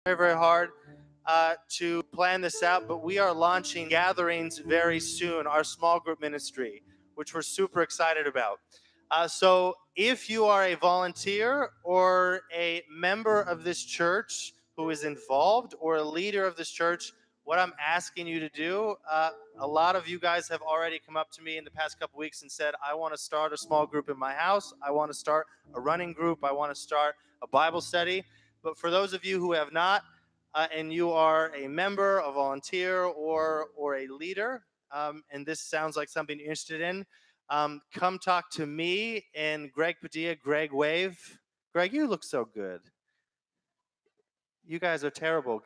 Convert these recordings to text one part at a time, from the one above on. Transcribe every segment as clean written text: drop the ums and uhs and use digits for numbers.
very, very hard to plan this out, but we are launching gatherings very soon, our small group ministry, which we're super excited about. So if you are a volunteer or a member of this church who is involved or a leader of this church, what I'm asking you to do, a lot of you guys have already come up to me in the past couple weeks and said, I want to start a small group in my house. I want to start a running group. I want to start a Bible study. But for those of you who have not, and you are a member, a volunteer, or a leader, and this sounds like something you're interested in, come talk to me and Greg Padilla. Greg, wave. Greg, you look so good. You guys are terrible.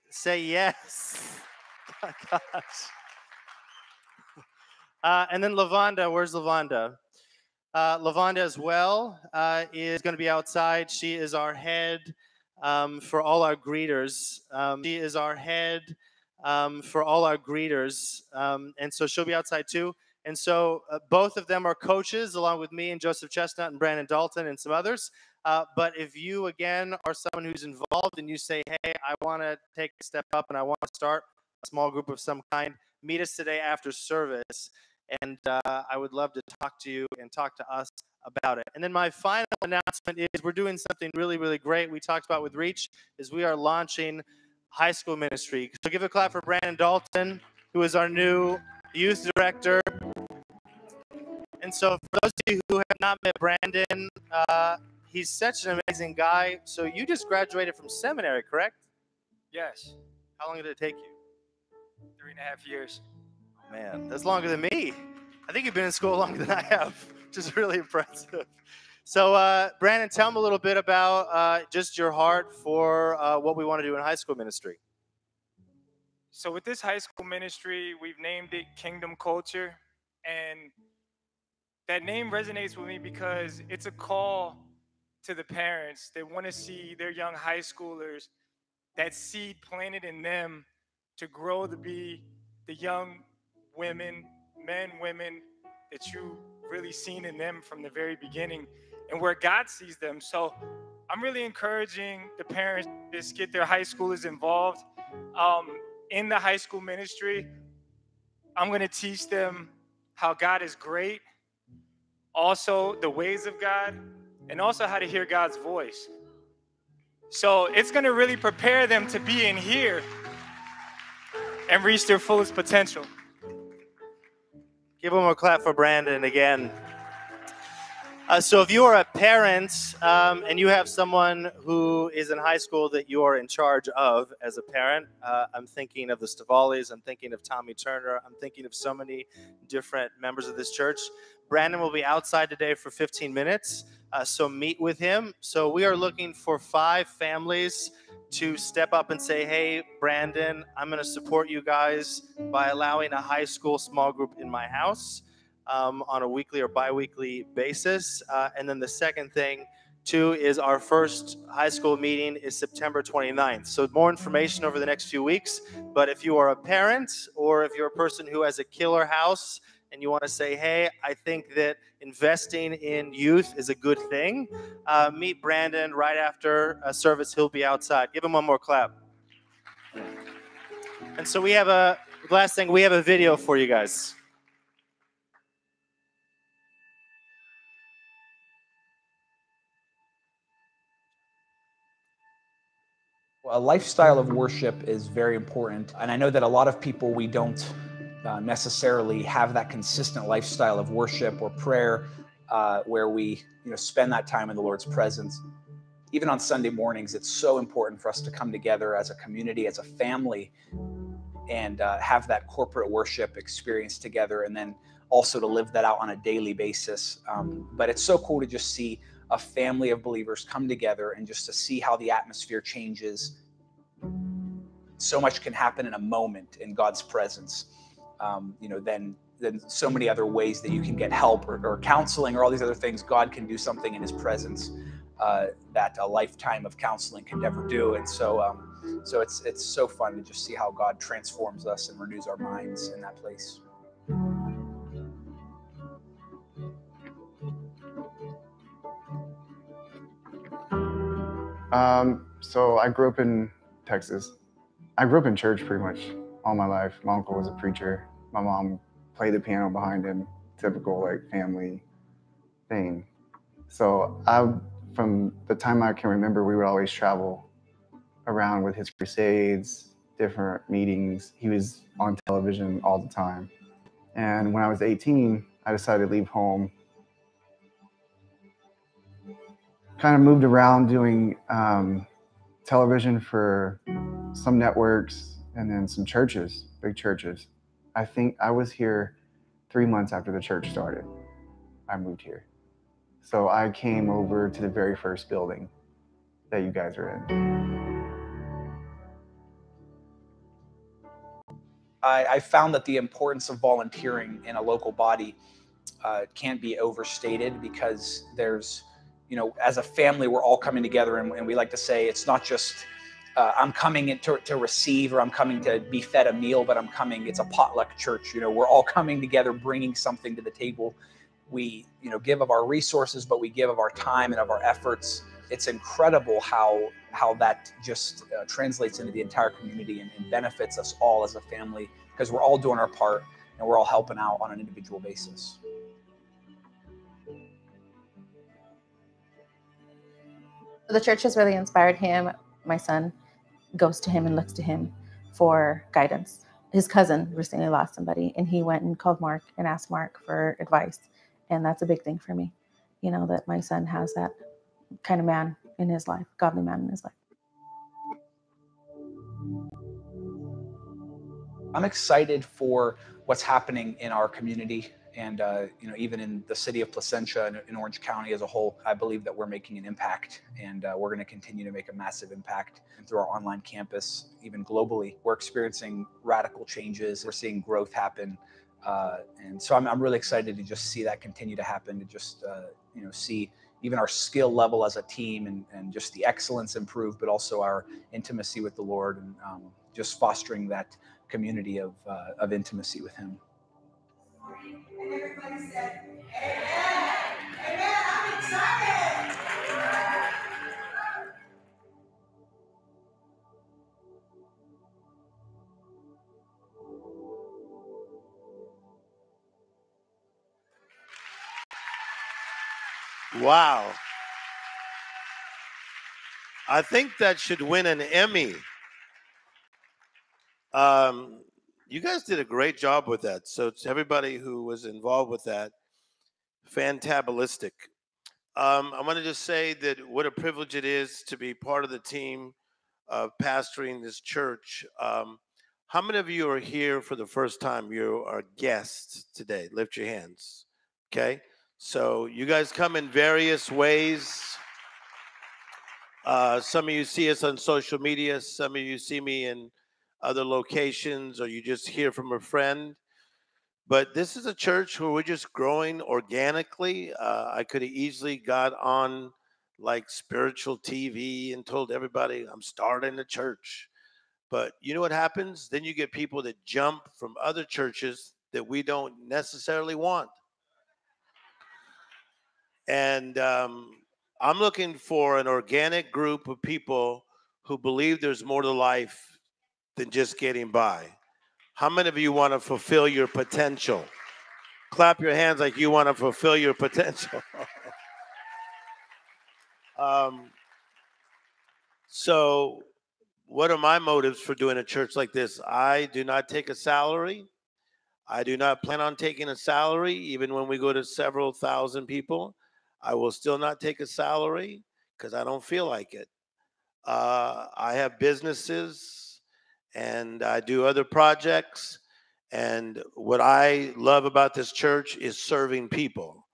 Say yes. Oh, gosh. And then Lavonda, where's Lavonda? Lavonda as well is going to be outside. She is our head for all our greeters. She is our head for all our greeters. And so she'll be outside too. And so both of them are coaches along with me and Joseph Chestnut and Brandon Dalton and some others. But if you, again, are someone who's involved and you say, hey, I want to take a step up and I want to start a small group of some kind, meet us today after service. And I would love to talk to you and talk to us about it. And then my final announcement is we're doing something really, really great. We talked about with Reach is we are launching high school ministry. So give a clap for Brandon Dalton, who is our new youth director. And so for those of you who have not met Brandon, he's such an amazing guy. So you just graduated from seminary, correct? Yes. How long did it take you? 3.5 years. Oh, man, that's longer than me. I think you've been in school longer than I have, which is really impressive. So, Brandon, tell me a little bit about just your heart for what we want to do in high school ministry. So with this high school ministry, we've named it Kingdom Culture. And that name resonates with me because it's a call to the parents that want to see their young high schoolers, that seed planted in them to grow to be the young women, women that you really seen in them from the very beginning and where God sees them. So I'm really encouraging the parents to just get their high schoolers involved. In the high school ministry, I'm going to teach them how God is great, also the ways of God, and also how to hear God's voice. So it's going to really prepare them to be in here and reach their fullest potential. Give them a clap for Brandon again. So if you are a parent and you have someone who is in high school that you are in charge of as a parent, I'm thinking of the Stavalis, I'm thinking of Tommy Turner, I'm thinking of so many different members of this church. Brandon will be outside today for 15 minutes, so meet with him. So we are looking for 5 families to step up and say, hey, Brandon, I'm going to support you guys by allowing a high school small group in my house. On a weekly or bi-weekly basis. And then the second thing, too, is our first high school meeting is September 29th. So more information over the next few weeks. But if you are a parent or if you're a person who has a killer house and you want to say, hey, I think that investing in youth is a good thing, meet Brandon right after service. He'll be outside. Give him one more clap. And so we have last thing, we have a video for you guys. A lifestyle of worship is very important, and I know that a lot of people, we don't necessarily have that consistent lifestyle of worship or prayer where we spend that time in the Lord's presence. Even on Sunday mornings, it's so important for us to come together as a community, as a family, and have that corporate worship experience together, and then also to live that out on a daily basis. But it's so cool to just see a family of believers come together and just to see how the atmosphere changes. So much can happen in a moment in God's presence. Then so many other ways that you can get help or counseling or all these other things. God can do something in his presence that a lifetime of counseling can never do. And so it's so fun to just see how God transforms us and renews our minds in that place. So I grew up in Texas. I grew up in church pretty much all my life. My uncle was a preacher. My mom played the piano behind him. Typical like family thing. So from the time I can remember, we would always travel around with his crusades, different meetings. He was on television all the time. And when I was 18, I decided to leave home. Kind of moved around doing television for some networks and then some churches, big churches. I think I was here 3 months after the church started. I moved here. So I came over to the very first building that you guys are in. I found that the importance of volunteering in a local body can't be overstated, because there's, as a family, we're all coming together, and we like to say it's not just I'm coming in to receive, or I'm coming to be fed a meal, but it's a potluck church. We're all coming together, bringing something to the table. We, give of our resources, but we give of our time and of our efforts. It's incredible how that just translates into the entire community and benefits us all as a family, because we're all doing our part and we're all helping out on an individual basis. The church has really inspired him. My son goes to him and looks to him for guidance. His cousin recently lost somebody, and he went and called Mark and asked Mark for advice. And that's a big thing for me, that my son has that kind of man in his life, godly man in his life. I'm excited for what's happening in our community, and even in the city of Placentia and in Orange County as a whole. I believe that we're making an impact, and we're going to continue to make a massive impact. And through our online campus, even globally, we're experiencing radical changes. We're seeing growth happen, and so I'm really excited to just see that continue to happen. To just see even our skill level as a team, and just the excellence improve, but also our intimacy with the Lord, and just fostering that community of intimacy with Him. And everybody said, amen. Amen. I'm excited. Wow. I think that should win an Emmy. You guys did a great job with that. So to everybody who was involved with that, fantabalistic. I want to just say that what a privilege it is to be part of the team of pastoring this church. How many of you are here for the first time? You are guests today. Lift your hands. Okay. So you guys come in various ways. Some of you see us on social media. Some of you see me in other locations, or you just hear from a friend. But this is a church where we're just growing organically. I could have easily got on like spiritual TV and told everybody I'm starting a church. But you know what happens? Then you get people that jump from other churches that we don't necessarily want. And I'm looking for an organic group of people who believe there's more to life than just getting by. How many of you want to fulfill your potential? Clap your hands like you want to fulfill your potential. So what are my motives for doing a church like this? I do not take a salary. I do not plan on taking a salary. Even when we go to several thousand people, I will still not take a salary because I don't feel like it. I have businesses and I do other projects. And what I love about this church is serving people.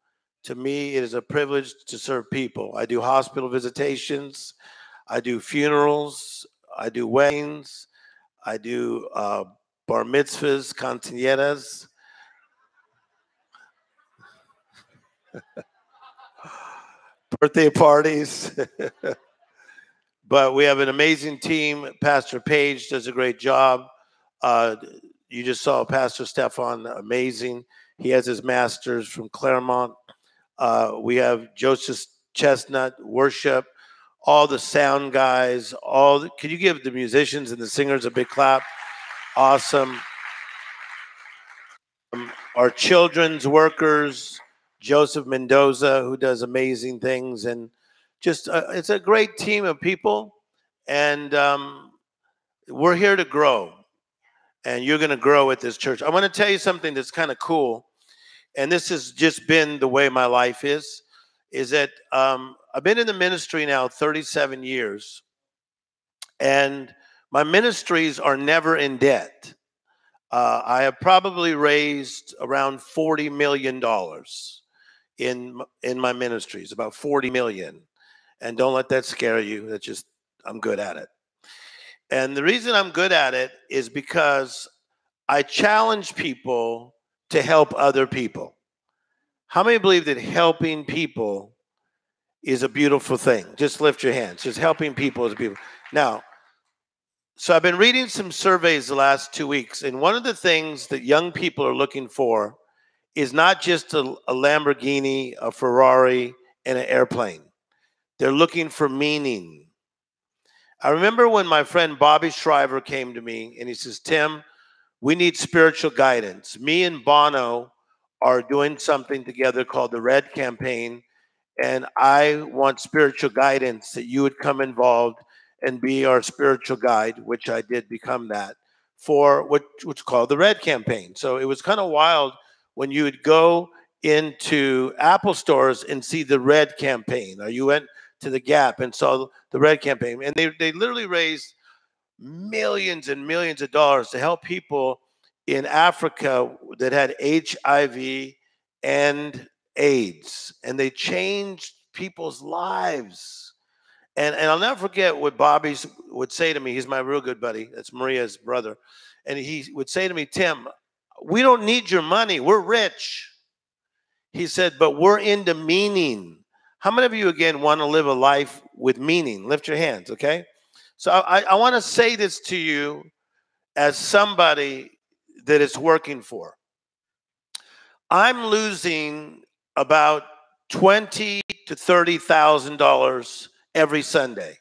To me, it is a privilege to serve people. I do hospital visitations. I do funerals. I do weddings. I do bar mitzvahs, quinceañeras. Birthday parties. But we have an amazing team. Pastor Page does a great job. You just saw Pastor Stefan, amazing. He has his master's from Claremont. We have Joseph Chestnut, worship. all the sound guys, can you give the musicians and the singers a big clap? Awesome. Our children's workers, Joseph Mendoza, who does amazing things, and just it's a great team of people, and we're here to grow, and you're going to grow at this church. I want to tell you something that's kind of cool, and this has just been the way my life is that I've been in the ministry now 37 years, and my ministries are never in debt. I have probably raised around $40 million in my ministries, about 40 million. And don't let that scare you. That's just, I'm good at it. And the reason I'm good at it is because I challenge people to help other people. How many believe that helping people is a beautiful thing? Just lift your hands. Just helping people is beautiful. Now, so I've been reading some surveys the last 2 weeks, and one of the things that young people are looking for is not just a Lamborghini, a Ferrari, and an airplane. They're looking for meaning. I remember when my friend Bobby Shriver came to me and he says, Tim, we need spiritual guidance. Me and Bono are doing something together called the Red Campaign, and I want spiritual guidance that you would come involved and be our spiritual guide, which I did become that, for what's called the Red Campaign. So it was kind of wild when you would go into Apple stores and see the Red Campaign, or you went to the Gap and saw the Red Campaign, and they literally raised millions and millions of dollars to help people in Africa that had HIV and AIDS, and they changed people's lives. And I'll never forget what Bobby would say to me. He's my real good buddy. That's Maria's brother. And he would say to me, Tim, we don't need your money. We're rich. He said, but we're into meaning. How many of you, again, want to live a life with meaning? Lift your hands, okay? So I want to say this to you as somebody that it's working for. I'm losing about $20,000 to $30,000 every Sunday.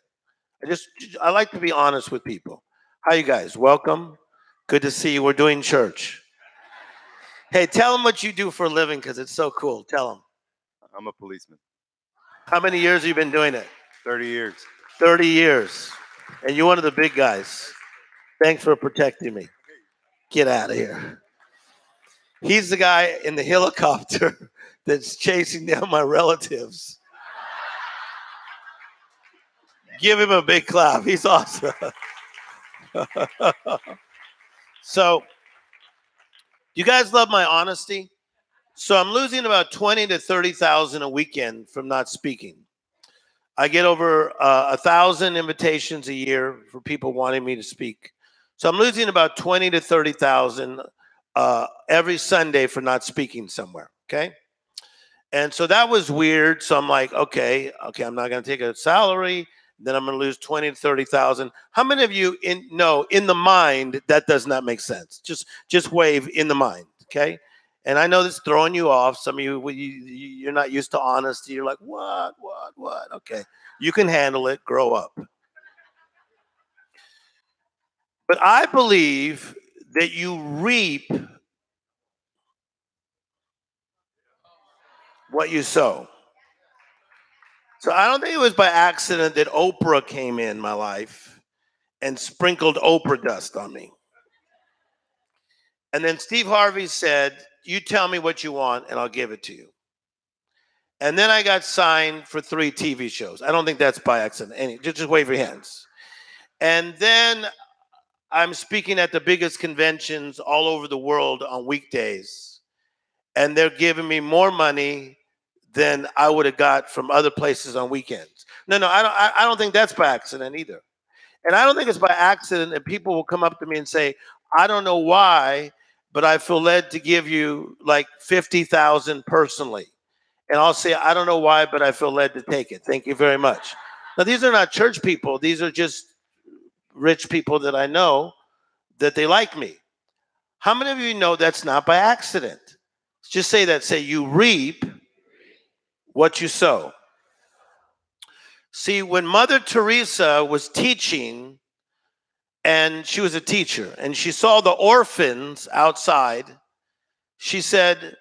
I like to be honest with people. How you guys? Welcome. Good to see you. We're doing church. Hey, tell them what you do for a living because it's so cool. Tell them. I'm a policeman. How many years have you been doing it? 30 years. 30 years. And you're one of the big guys. Thanks for protecting me. Get out of here. He's the guy in the helicopter that's chasing down my relatives. Give him a big clap. He's awesome. So, you guys love my honesty? So I'm losing about 20 to 30,000 a weekend from not speaking. I get over 1,000 invitations a year for people wanting me to speak. So I'm losing about 20 to 30,000 every Sunday for not speaking somewhere. Okay. And so that was weird. So I'm like, okay, I'm not going to take a salary. Then I'm going to lose 20 to 30,000. How many of you know in the mind that does not make sense? Just wave in the mind. Okay. And I know this is throwing you off. Some of you, you're not used to honesty. You're like, what? Okay. You can handle it. Grow up. But I believe that you reap what you sow. So I don't think it was by accident that Oprah came in my life and sprinkled Oprah dust on me. And then Steve Harvey said, you tell me what you want and I'll give it to you. And then I got signed for 3 TV shows. I don't think that's by accident. Just wave your hands. And then I'm speaking at the biggest conventions all over the world on weekdays. And they're giving me more money than I would have got from other places on weekends. No, I don't think that's by accident either. And I don't think it's by accident that people will come up to me and say, I don't know why, but I feel led to give you like 50,000 personally. And I'll say, I don't know why, but I feel led to take it. Thank you very much. Now, these are not church people. These are just rich people that I know that they like me. How many of you know that's not by accident? Just say that. Say, you reap what you sow. See, when Mother Teresa was teaching, and she was a teacher, and she saw the orphans outside, she said,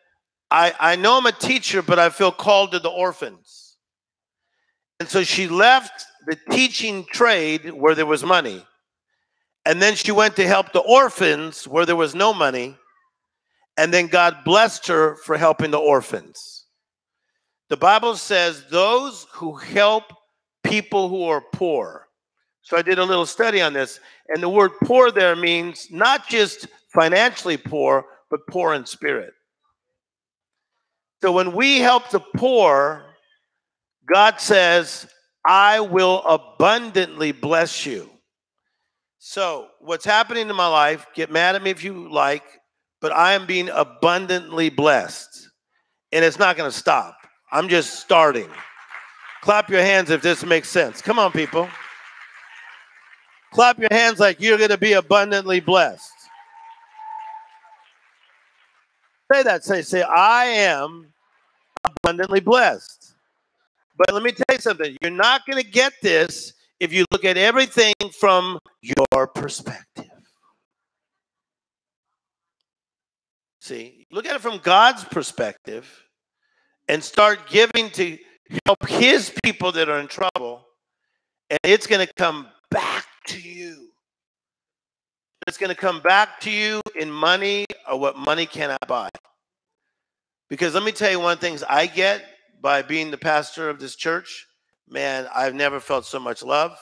I know I'm a teacher, but I feel called to the orphans. And so she left the teaching trade where there was money. And then she went to help the orphans where there was no money. And then God blessed her for helping the orphans. The Bible says those who help people who are poor. So I did a little study on this. And the word poor there means not just financially poor, but poor in spirit. So when we help the poor, God says, I will abundantly bless you. So what's happening in my life, get mad at me if you like, but I am being abundantly blessed. And it's not going to stop. I'm just starting. Clap your hands if this makes sense. Come on, people. Clap your hands like you're going to be abundantly blessed. Say that. Say, I am abundantly blessed. But let me tell you something. You're not going to get this if you look at everything from your perspective. See, look at it from God's perspective and start giving to help his people that are in trouble, and it's going to come back to you. It's going to come back to you in money or what money cannot buy. Because let me tell you one thing I get by being the pastor of this church. Man, I've never felt so much love.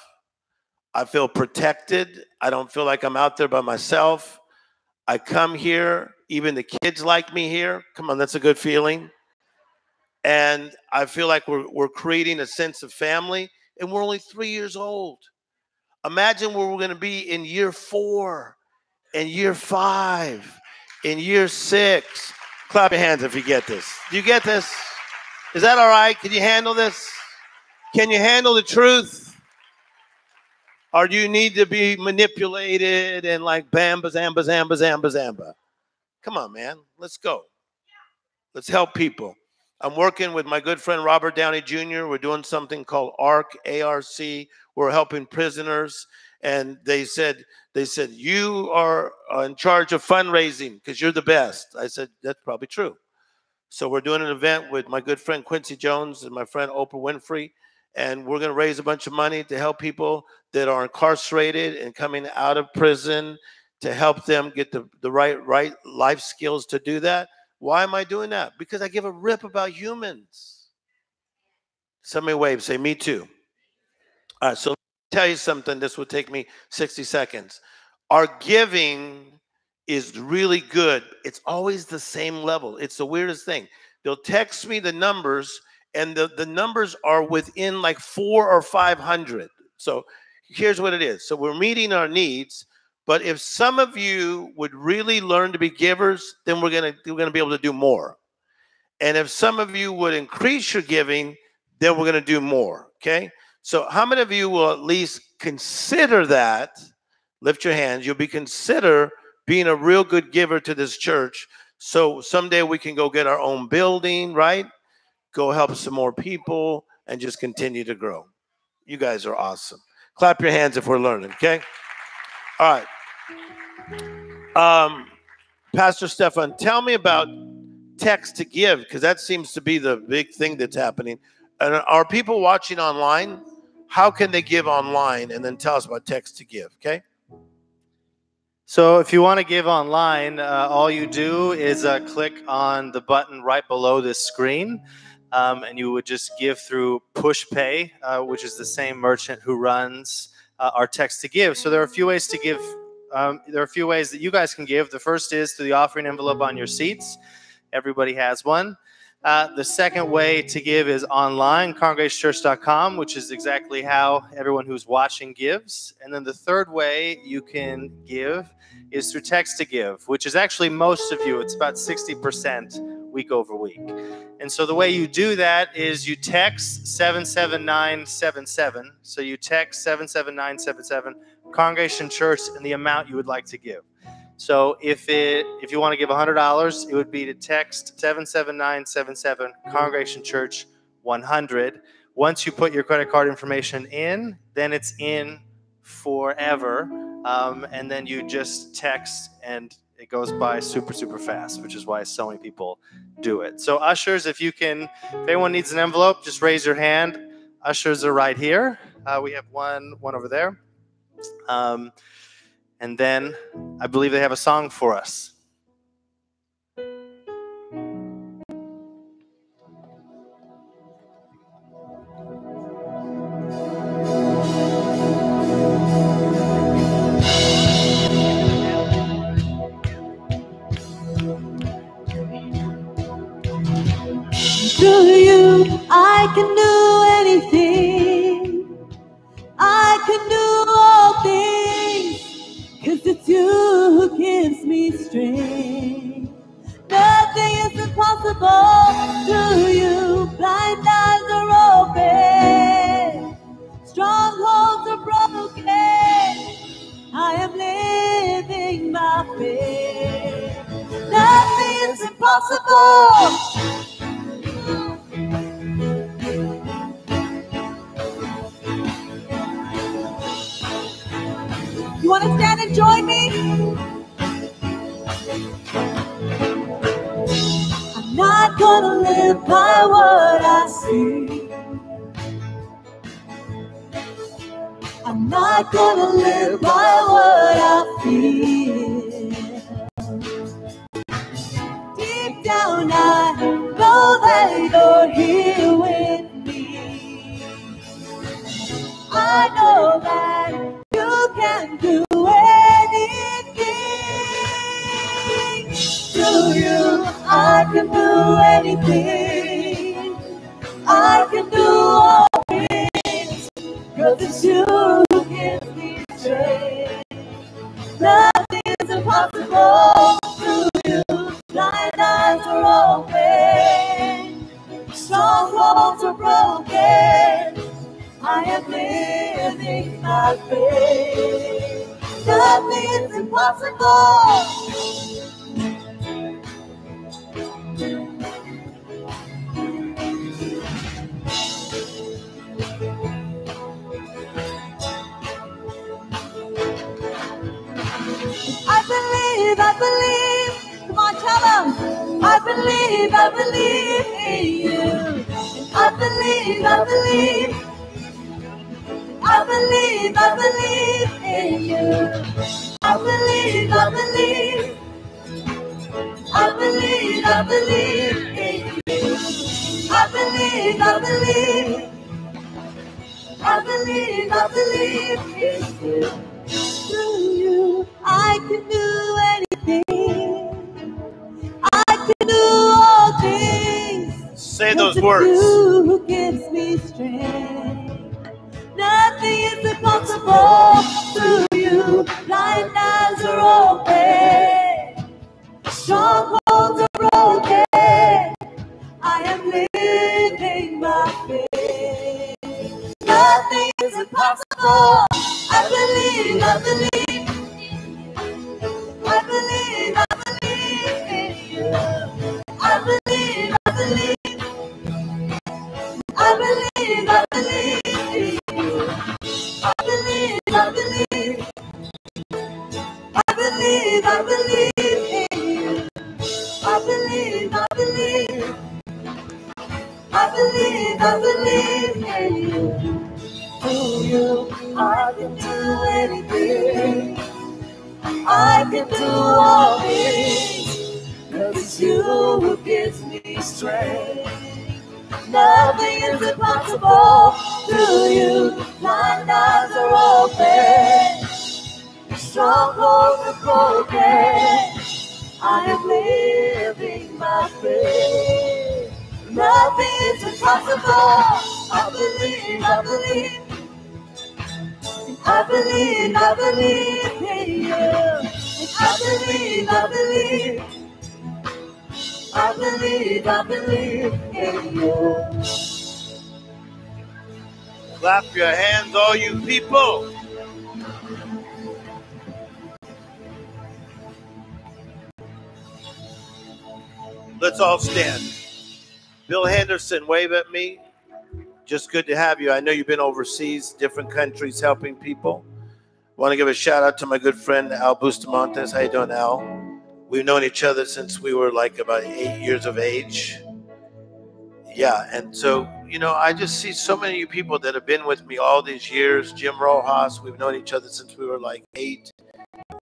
I feel protected. I don't feel like I'm out there by myself. I come here. Even the kids like me here. Come on, that's a good feeling. And I feel like we're creating a sense of family. And we're only 3 years old. Imagine where we're going to be in year 4, in year 5, in year 6. Clap your hands if you get this. Do you get this? Is that all right? Can you handle this? Can you handle the truth? Or do you need to be manipulated and like bamba, zamba, zamba, zamba, zamba? Come on, man. Let's go. Let's help people. I'm working with my good friend Robert Downey Jr. We're doing something called ARC, A-R-C. We're helping prisoners. And they said, you are in charge of fundraising because you're the best. I said, that's probably true. So we're doing an event with my good friend Quincy Jones and my friend Oprah Winfrey. And we're going to raise a bunch of money to help people that are incarcerated and coming out of prison, to help them get the right life skills to do that. Why am I doing that? Because I give a rip about humans. Somebody wave, say me too. All right, so let me tell you something. This will take me 60 seconds. Our giving is really good. It's always the same level. It's the weirdest thing. They'll text me the numbers, and the numbers are within like 400 or 500. So here's what it is. So we're meeting our needs, but if some of you would really learn to be givers, then we're gonna be able to do more. And if some of you would increase your giving, then we're gonna do more. Okay. So how many of you will at least consider that? Lift your hands. You'll be consider being a real good giver to this church. So someday we can go get our own building, right? Go help some more people and just continue to grow. You guys are awesome. Clap your hands if we're learning, okay? All right. Pastor Stefan, tell me about text to give, because that seems to be the big thing that's happening. And are people watching online? How can they give online? And then tell us about text to give, okay? So if you want to give online, all you do is click on the button right below this screen, and you would just give through PushPay, which is the same merchant who runs our text to give. So there are a few ways to give. There are a few ways that you guys can give. The first is through the offering envelope on your seats. Everybody has one. The second way to give is online, Congregation.Church.com, which is exactly how everyone who's watching gives. And then the third way you can give is through text to give, which is actually most of you. It's about 60% week over week. And so the way you do that is you text 77977. So you text 77977, Congregation Church, and the amount you would like to give. So if you want to give $100, it would be to text 77977, Congregation Church 100, once you put your credit card information in, then it's in forever. And then you just text and it goes by super, super fast, which is why so many people do it. So ushers, if anyone needs an envelope, just raise your hand. Ushers are right here. We have one over there. And then I believe they have a song for us. Through you, I can do anything. I can do all things, 'cause it's you who gives me strength. Nothing is impossible through you. Blind eyes are open, strongholds are broken. I am living by faith. Nothing is impossible. You want to stand and join me? I'm not gonna live by what I see. I'm not gonna live by what I feel. Deep down I know that you're here with me. I know that you can do anything. Through you, I can do anything. I can do all things, 'cause it's you who gives me strength. Nothing is impossible through you. Blind eyes are open, strongholds are broken. I am living by faith. Nothing is impossible. I believe. Come on, tell them. I believe in you. I believe. I believe in you. I believe in you. I believe in you. I believe in you. Through you, I can do anything. I can do all things. Say those it's words. You who gives me strength. Nothing is impossible through you. Blind eyes are open. Strongholds are broken. I am living by faith. Nothing is impossible. I believe in you. I believe in you. I believe in you. I believe in you. I believe in you. I believe in you. Through you, I can do anything. I can do all things, 'cause it's you who gives me strength. Nothing is impossible through you. Blind eyes are open, strongholds are broken. I am living by faith. Nothing is impossible. I believe in you. I believe in you. Clap your hands, all you people. Let's all stand. Bill Henderson, wave at me. just good to have you. I know you've been overseas, different countries, helping people. Want to give a shout out to my good friend Al Bustamontes. How you doing, Al? We've known each other since we were like about 8 years of age. Yeah, and so, you know, I just see so many of you people that have been with me all these years. Jim Rojas, we've known each other since we were like 8.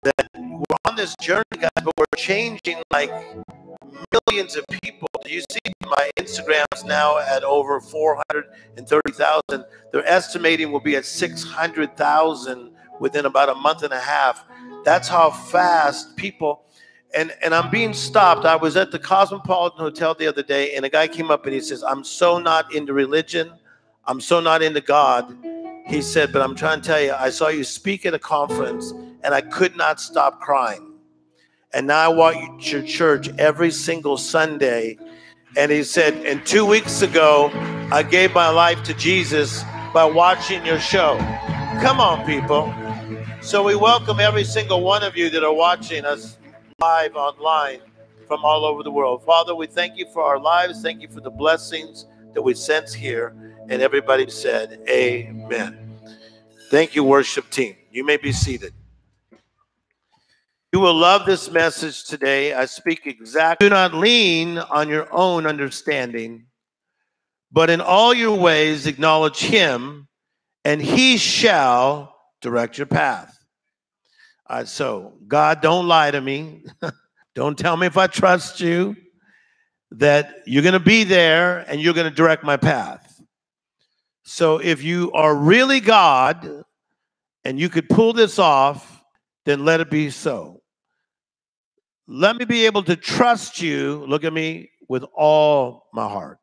That we're on this journey, guys, but we're changing like millions of people. Do you see my Instagram's now at over 430,000? They're estimating we'll be at 600,000 within about a month and a half. That's how fast people. And I'm being stopped. I was at the Cosmopolitan Hotel the other day, and a guy came up and he says, I'm so not into religion. I'm so not into God. He said, but I'm trying to tell you, I saw you speak at a conference, and I could not stop crying. And now I walk to church every single Sunday. And he said, and 2 weeks ago, I gave my life to Jesus by watching your show. Come on, people. So we welcome every single one of you that are watching us live online from all over the world. Father, we thank you for our lives. Thank you for the blessings that we sense here. And everybody said, amen. Thank you, worship team. You may be seated. You will love this message today. I speak exactly. Do not lean on your own understanding, but in all your ways acknowledge him, and he shall direct your path. So, God, don't lie to me. Don't tell me if I trust you, that you're going to be there and you're going to direct my path. So if you are really God and you could pull this off, then let it be so. Let me be able to trust you, look at me, with all my heart.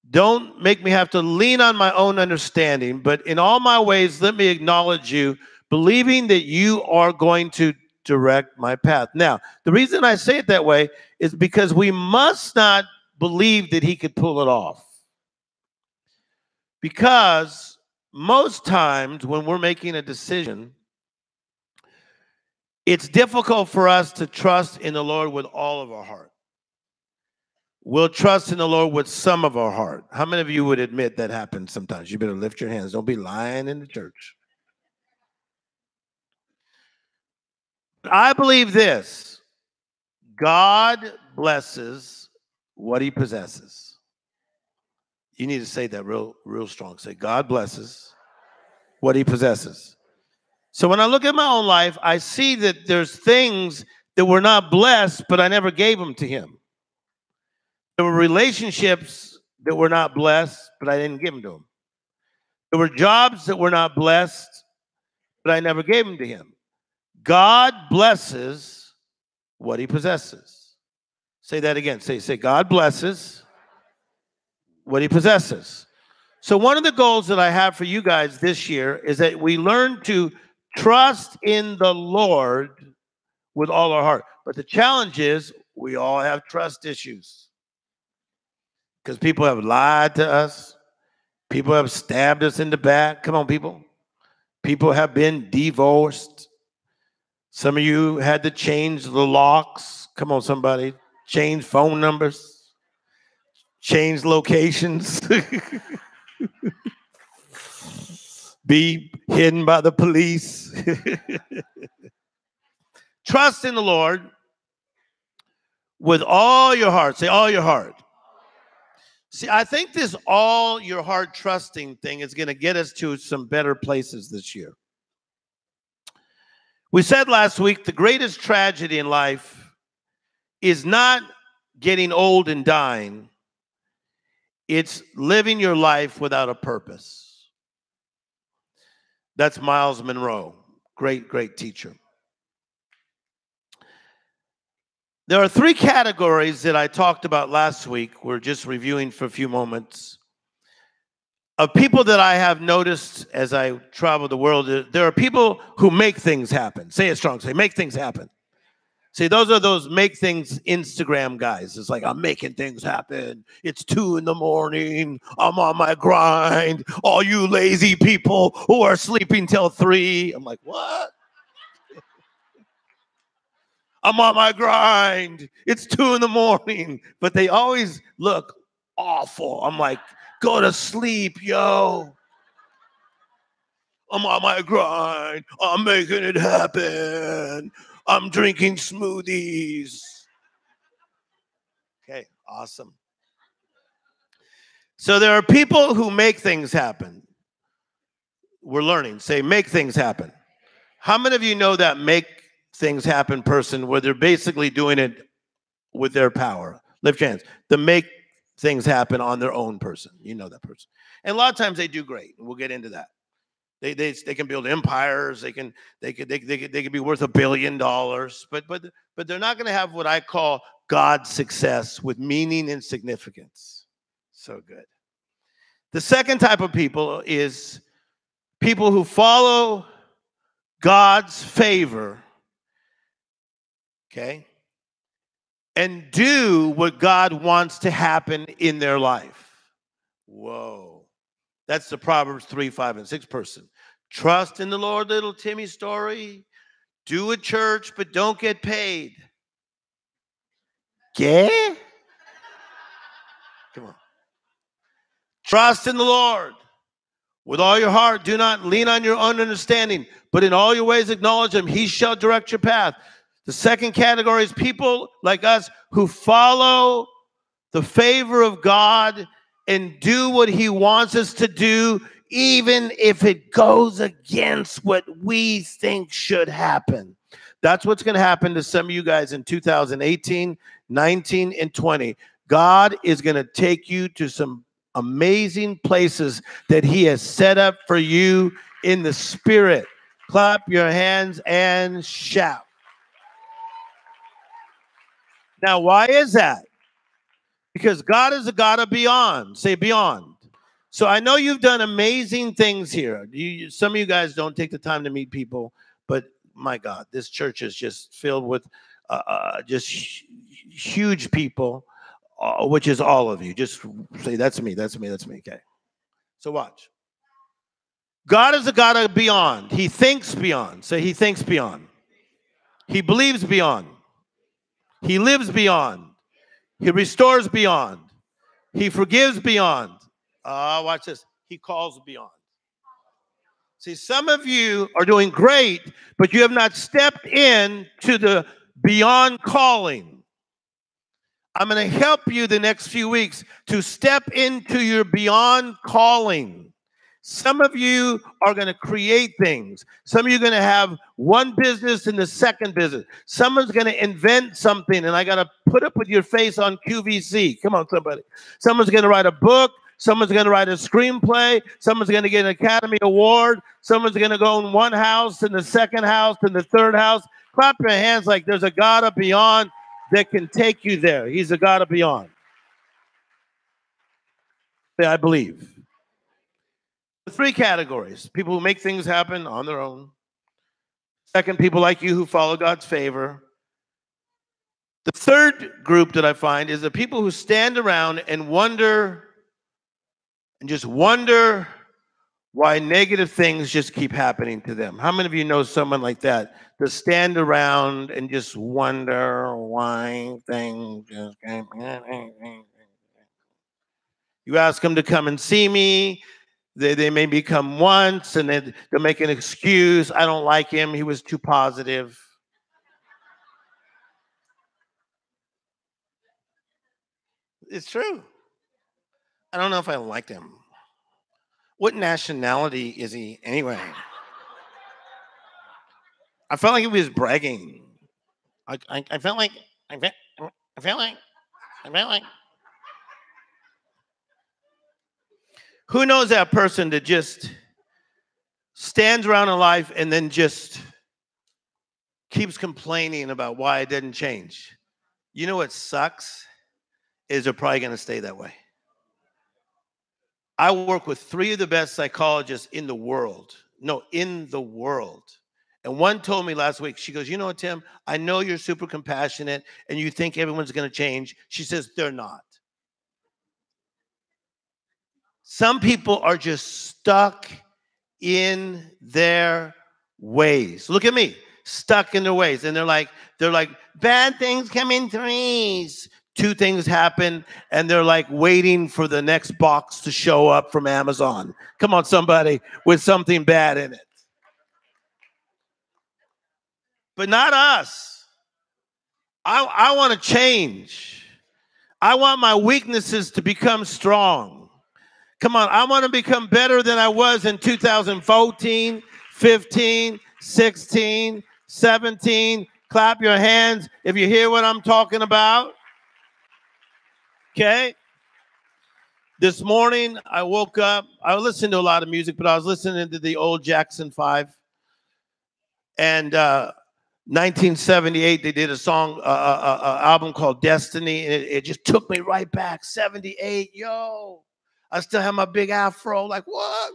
Don't make me have to lean on my own understanding, but in all my ways, let me acknowledge you, believing that you are going to direct my path. Now, the reason I say it that way is because we must not believe that he could pull it off. Because most times when we're making a decision, it's difficult for us to trust in the Lord with all of our heart. We'll trust in the Lord with some of our heart. How many of you would admit that happens sometimes? You better lift your hands. Don't be lying in the church. I believe this. God blesses what he possesses. You need to say that real strong. Say, God blesses what he possesses. So when I look at my own life, I see that there's things that were not blessed, but I never gave them to him. There were relationships that were not blessed, but I didn't give them to him. There were jobs that were not blessed, but I never gave them to him. God blesses what he possesses. Say that again. Say, God blesses what he possesses. So one of the goals that I have for you guys this year is that we learn to trust in the Lord with all our heart. But the challenge is we all have trust issues because people have lied to us. People have stabbed us in the back. Come on, people. People have been divorced. Some of you had to change the locks. Come on, somebody. Change phone numbers. Change locations. Be hidden by the police. Trust in the Lord with all your heart. Say all your heart. See, I think this all your heart trusting thing is going to get us to some better places this year. We said last week the greatest tragedy in life is not getting old and dying. It's living your life without a purpose. That's Miles Monroe, great teacher. There are three categories that I talked about last week. We're just reviewing for a few moments. Of people that I have noticed as I travel the world, there are people who make things happen. Say it strong. Say, make things happen. See, those are those make things Instagram guys. It's like, I'm making things happen. It's 2 a.m. I'm on my grind. All you lazy people who are sleeping till 3. I'm like, what? I'm on my grind. It's 2 a.m. But they always look awful. I'm like, go to sleep, yo. I'm on my grind. I'm making it happen. I'm drinking smoothies. Okay, awesome. So there are people who make things happen. We're learning. Say, make things happen. How many of you know that make things happen person where they're basically doing it with their power? Lift your hands. The make things happen on their own person. You know that person. And a lot of times they do great. We'll get into that. They can build empires. They can be worth $1 billion. But they're not going to have what I call God success with meaning and significance. So good. The second type of people is people who follow God's favor, okay, and do what God wants to happen in their life. Whoa. That's the Proverbs 3, 5, and 6 person. Trust in the Lord, little Timmy story. Do a church, but don't get paid. ¿Qué? Come on. Trust in the Lord with all your heart. Do not lean on your own understanding, but in all your ways acknowledge him. He shall direct your path. The second category is people like us who follow the favor of God and do what he wants us to do, even if it goes against what we think should happen. That's what's going to happen to some of you guys in 2018, 19, and 20. God is going to take you to some amazing places that he has set up for you in the spirit. Clap your hands and shout. Now, why is that? Because God is a God of beyond. Say beyond. So I know you've done amazing things here. Some of you guys don't take the time to meet people, but my God, this church is just filled with just huge people, which is all of you. Just say, that's me, that's me, that's me. Okay. So watch. God is a God of beyond. He thinks beyond. Say, he thinks beyond. He believes beyond. He lives beyond. He restores beyond. He forgives beyond. Watch this. He calls beyond. See, some of you are doing great, but you have not stepped in to the beyond calling. I'm going to help you the next few weeks to step into your beyond calling. Some of you are going to create things. Some of you are going to have one business and the second business. Someone's going to invent something, and I got to put up with your face on QVC. Come on, somebody. Someone's going to write a book. Someone's going to write a screenplay. Someone's going to get an Academy Award. Someone's going to go in one house, and the second house, and the third house. Clap your hands like there's a God of beyond that can take you there. He's a God of beyond. I believe. Three categories: people who make things happen on their own. Second, people like you who follow God's favor. The third group that I find is the people who stand around and wonder, and just wonder why negative things just keep happening to them. How many of you know someone like that? To stand around and just wonder why things just keep happening. You ask them to come and see me. They maybe come once and they'll make an excuse. I don't like him. He was too positive. It's true. I don't know if I liked him. What nationality is he anyway? I felt like he was bragging. I felt like. Who knows that person that just stands around in life and then just keeps complaining about why it didn't change? You know what sucks? Is they're probably going to stay that way. I work with 3 of the best psychologists in the world. No, in the world. And one told me last week, she goes, you know what, Tim? I know you're super compassionate and you think everyone's going to change. She says, they're not. Some people are just stuck in their ways. Look at me, stuck in their ways. And they're like, bad things come in threes. two things happen, and they're like waiting for the next box to show up from Amazon. Come on, somebody, with something bad in it. But not us. I want to change. I want my weaknesses to become strong. Come on, I want to become better than I was in 2014, 15, 16, 17. Clap your hands if you hear what I'm talking about. Okay? This morning, I woke up. I listened to a lot of music, but I was listening to the old Jackson 5. And 1978, they did a song, album called Destiny, and it just took me right back. 78, yo. I still have my big afro, like what?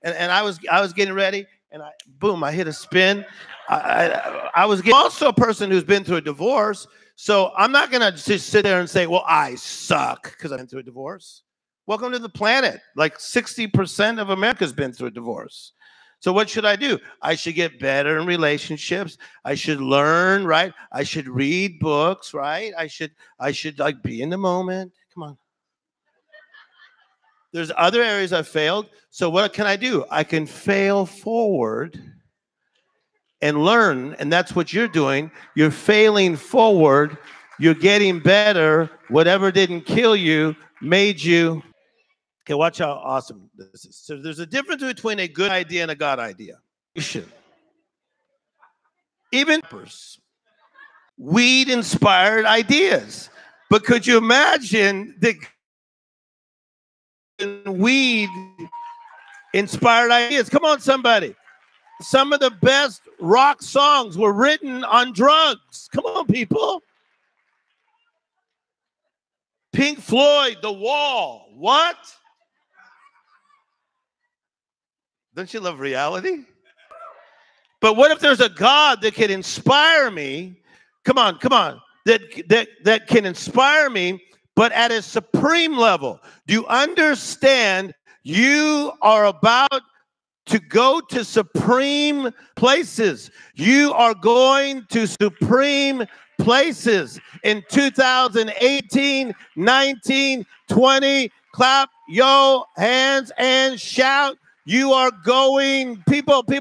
And I was getting ready, and I hit a spin. I was also a person who's been through a divorce, so I'm not gonna just sit there and say, well, I suck because I've been through a divorce. Welcome to the planet. Like 60% of America's been through a divorce. So what should I do? I should get better in relationships. I should learn, right? I should read books, right? I should like be in the moment. Come on. There's other areas I've failed. So what can I do? I can fail forward and learn. And that's what you're doing. You're failing forward. You're getting better. Whatever didn't kill you made you. Okay, watch how awesome this is. So there's a difference between a good idea and a God idea. Even weed-inspired ideas. But could you imagine the weed-inspired ideas? Come on, somebody. Some of the best rock songs were written on drugs. Come on, people. Pink Floyd, The Wall. What? Don't you love reality? But what if there's a God that can inspire me? Come on. That can inspire me, but at a supreme level. Do you understand? You are about to go to supreme places. You are going to supreme places in 2018, 19, 20. Clap your hands and shout. You are going, people, help me.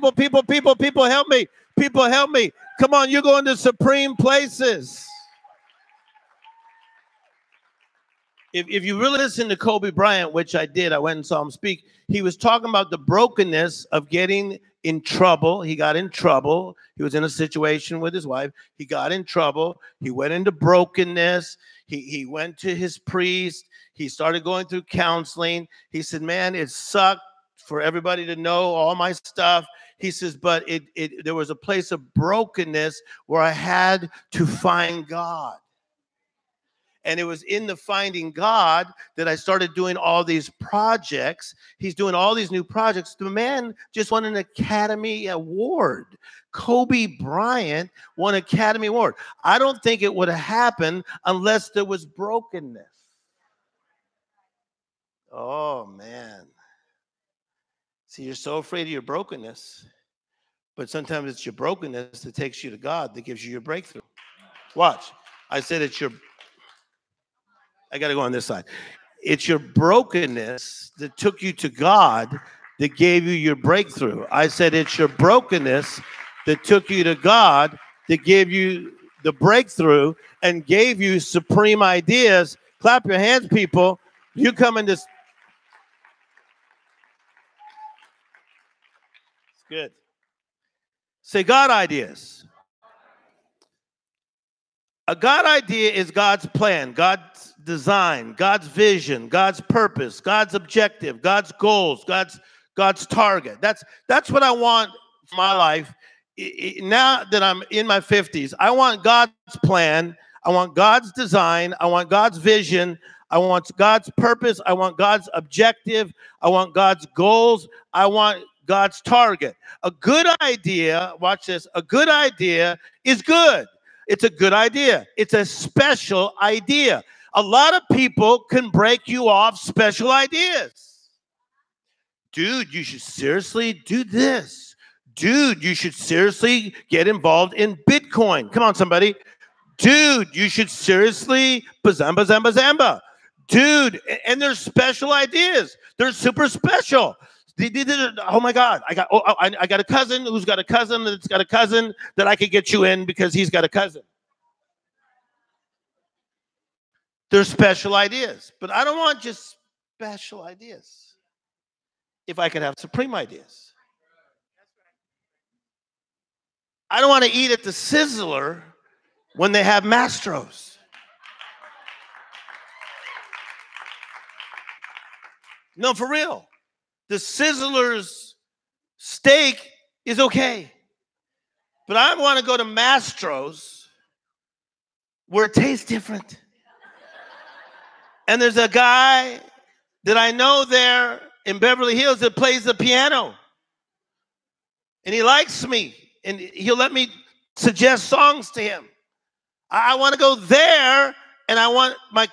People, help me. Come on, you're going to supreme places. If you really listen to Kobe Bryant, which I did, I went and saw him speak, he was talking about the brokenness of getting in trouble. He got in trouble. He was in a situation with his wife. He got in trouble. He went into brokenness. He went to his priest. He started going through counseling. He said, man, it sucked for everybody to know all my stuff. He says, but there was a place of brokenness where I had to find God. And it was in the finding God that I started doing all these projects. He's doing all these new projects. The man just won an Academy Award. Kobe Bryant won an Academy Award. I don't think it would have happened unless there was brokenness. Oh, man. See, you're so afraid of your brokenness, but sometimes it's your brokenness that takes you to God that gives you your breakthrough. Watch. I said I got to go on this side. It's your brokenness that took you to God that gave you your breakthrough. I said it's your brokenness that took you to God that gave you the breakthrough and gave you supreme ideas. Clap your hands, people. You come in this. Good. Say God ideas. A God idea is God's plan, God's design, God's vision, God's purpose, God's objective, God's goals, God's target. That's what I want for my life. Now that I'm in my 50s, I want God's plan. I want God's design. I want God's vision. I want God's purpose. I want God's objective. I want God's goals. I want God's target. A good idea, watch this, a good idea is good. It's a good idea. It's a special idea. A lot of people can break you off special ideas. Dude, you should seriously do this. Dude, you should seriously get involved in Bitcoin. Come on, somebody. Dude, you should seriously bazamba, zamba, zamba. Dude, and there's special ideas. They're super special. Oh my God, I got a cousin who's got a cousin that's got a cousin that I could get you in because he's got a cousin. There's special ideas, but I don't want just special ideas. If I could have supreme ideas. I don't want to eat at the Sizzler when they have Mastros. No, for real. The Sizzler's steak is okay. But I want to go to Mastro's where it tastes different. And there's a guy that I know there in Beverly Hills that plays the piano. And he likes me. And he'll let me suggest songs to him. I want to go there, and I want my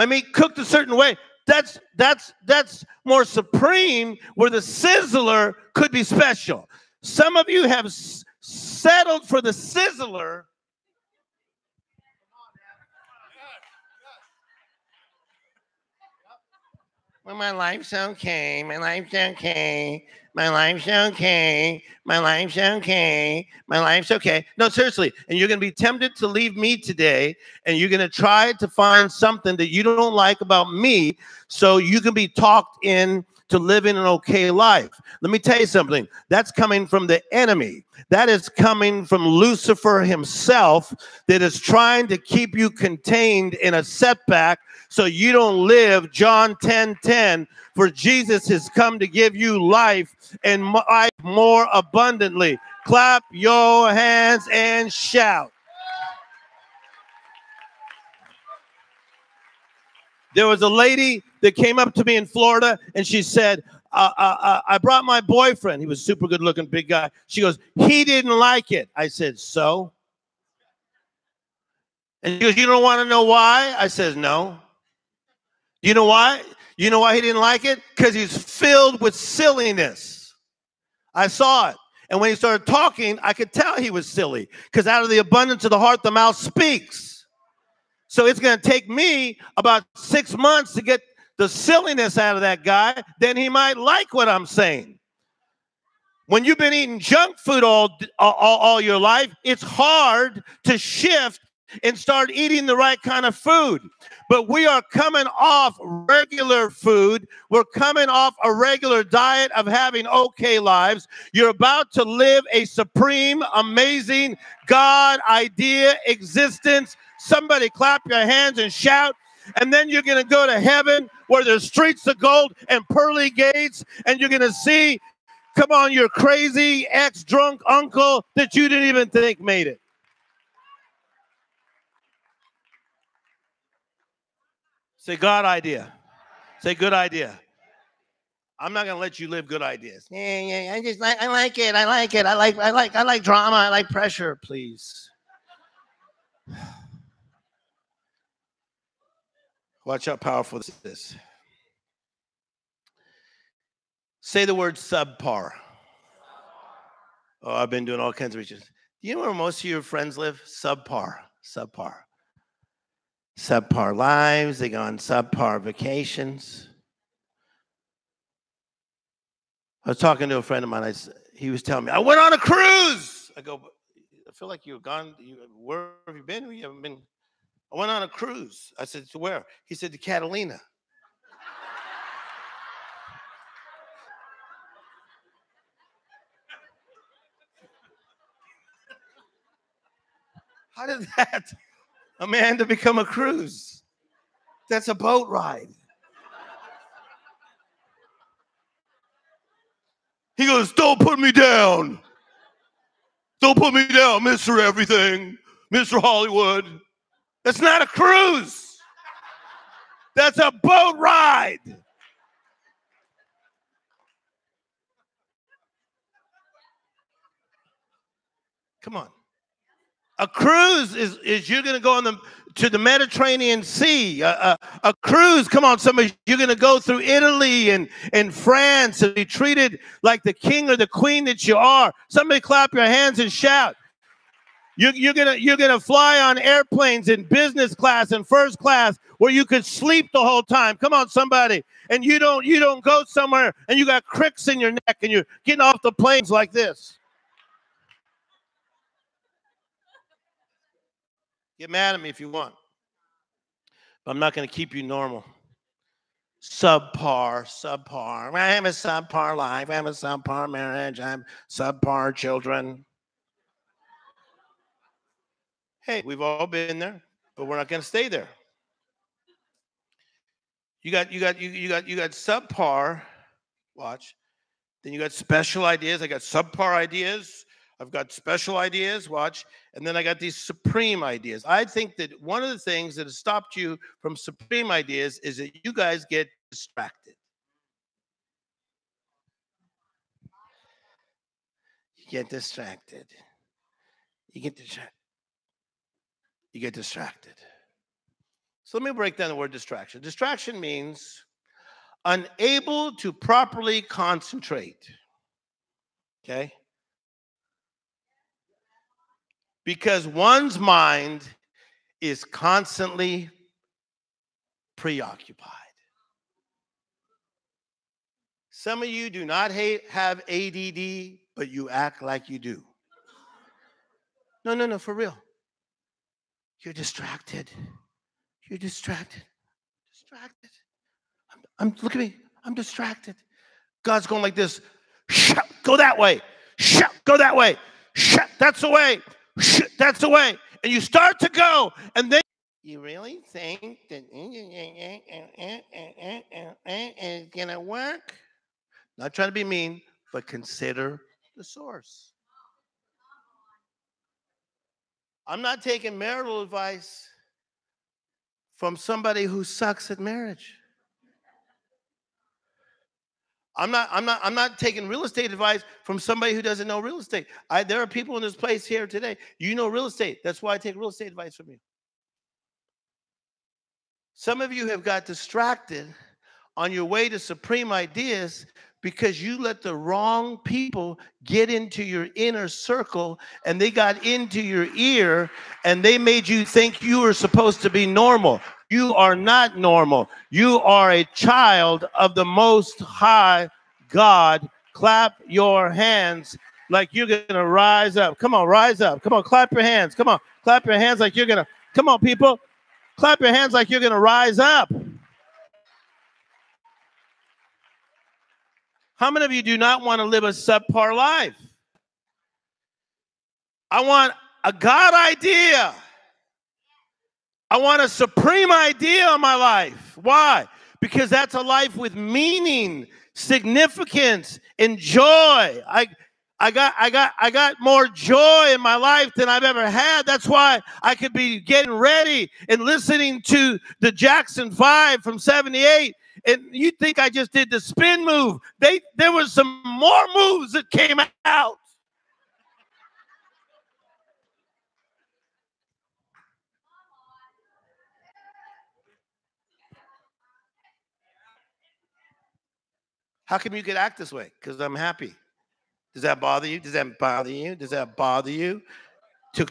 meat cooked a certain way. That's more supreme, where the Sizzler could be special. Some of you have settled for the Sizzler. Well, my life's okay. My life's okay. My life's okay. My life's okay. My life's okay. No, seriously. And you're going to be tempted to leave me today, and you're going to try to find something that you don't like about me so you can be talked in to living an okay life. Let me tell you something. That's coming from the enemy. That is coming from Lucifer himself, that is trying to keep you contained in a setback so you don't live John 10:10. For Jesus has come to give you life and life more abundantly. Clap your hands and shout. There was a lady that came up to me in Florida, and she said, I brought my boyfriend. He was super good looking, big guy. She goes, he didn't like it. I said, so? And she goes, you don't want to know why? I said, no. You know why? You know why he didn't like it? Because he's filled with silliness. I saw it. And when he started talking, I could tell he was silly, because out of the abundance of the heart, the mouth speaks. So it's going to take me about 6 months to get the silliness out of that guy. Then he might like what I'm saying. When you've been eating junk food all your life, it's hard to shift and start eating the right kind of food. But we are coming off regular food. We're coming off a regular diet of having okay lives. You're about to live a supreme, amazing God idea existence. Somebody clap your hands and shout. And then you're going to go to heaven where there's streets of gold and pearly gates. And you're going to see, come on, your crazy ex-drunk uncle that you didn't even think made it. Say God idea. Say good idea. I'm not gonna let you live good ideas. Yeah. I like it. I like drama. I like pressure. Please. Watch how powerful this is. Say the word subpar. Oh, I've been doing all kinds of research. Do you know where most of your friends live? Subpar. Subpar lives. They go on subpar vacations. I was talking to a friend of mine. He was telling me, I went on a cruise. I go, I feel like you've gone. Where have you been? You haven't been. I went on a cruise. I said, to where? He said, to Catalina. How did that, Amanda, become a cruise? That's a boat ride. He goes, don't put me down. Don't put me down, Mr. Everything, Mr. Hollywood. That's not a cruise. That's a boat ride. Come on. A cruise is you're going to go to the Mediterranean Sea. A cruise, come on, somebody, you're going to go through Italy and France and be treated like the king or the queen that you are. Somebody clap your hands and shout. You're gonna fly on airplanes in business class and first class where you could sleep the whole time. Come on, somebody. And you don't go somewhere and you got cricks in your neck and you're getting off the planes like this. Get mad at me if you want. But I'm not gonna keep you normal. Subpar. I have a subpar life. I have a subpar marriage. I have subpar children. Hey, we've all been there, but we're not going to stay there. You got subpar. Watch. Then you got special ideas. I got subpar ideas. I've got special ideas. Watch. And then I got these supreme ideas. I think that one of the things that has stopped you from supreme ideas is that you guys get distracted. You get distracted. You get distracted. So let me break down the word distraction. Distraction means unable to properly concentrate. Okay? Because one's mind is constantly preoccupied. Some of you do not have ADD, but you act like you do. No, for real. You're distracted. You're distracted. Look at me. I'm distracted. God's going like this. Shut, go that way. Shut, go that way. Shut, that's the way. Shut, that's the way. And you start to go, and then you really think that it's going to work? Not trying to be mean, but consider the source. I'm not taking marital advice from somebody who sucks at marriage. I'm not taking real estate advice from somebody who doesn't know real estate. There are people in this place here today. You know real estate. That's why I take real estate advice from you. Some of you have got distracted on your way to supreme ideas because you let the wrong people get into your inner circle and they got into your ear and they made you think you were supposed to be normal. You are not normal. You are a child of the Most High God. Clap your hands like you're going to rise up. Come on, rise up. Come on, clap your hands. Come on, clap your hands like you're going to. Come on, people. Clap your hands like you're going to rise up. How many of you do not want to live a subpar life? I want a God idea. I want a supreme idea in my life. Why? Because that's a life with meaning, significance, and joy. I got more joy in my life than I've ever had. That's why I could be getting ready and listening to the Jackson 5 from 78. And you think I just did the spin move. There was some more moves that came out. How come you could act this way? Because I'm happy. Does that bother you? Does that bother you? Does that bother you? To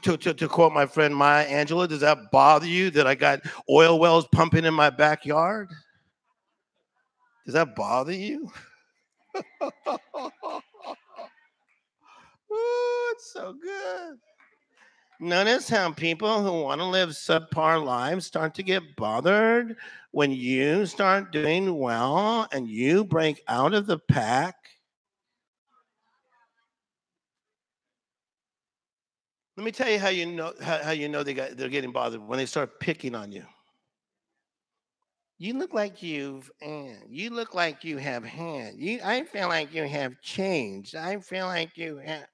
quote my friend Maya Angelou, does that bother you that I got oil wells pumping in my backyard? Does that bother you? Ooh, it's so good. Notice how people who want to live subpar lives start to get bothered when you start doing well and you break out of the pack. Let me tell you how you know they're getting bothered when they start picking on you. You look like you look like you have hand. I feel like you have changed. I feel like you have.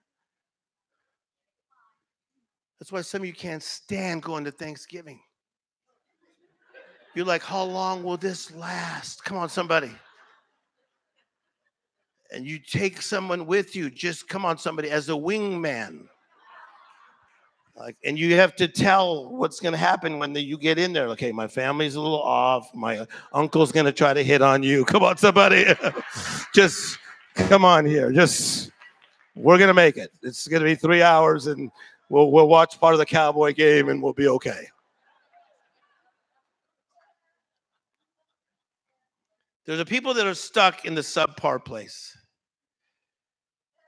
That's why some of you can't stand going to Thanksgiving. You're like, how long will this last? Come on, somebody. And you take someone with you. Just come on, somebody, as a wingman. And you have to tell what's going to happen when you get in there. Okay, my family's a little off. My uncle's going to try to hit on you. Come on, somebody. Just come on here. We're going to make it. It's going to be 3 hours and We'll watch part of the Cowboy game and we'll be okay. There's a people that are stuck in the subpar place.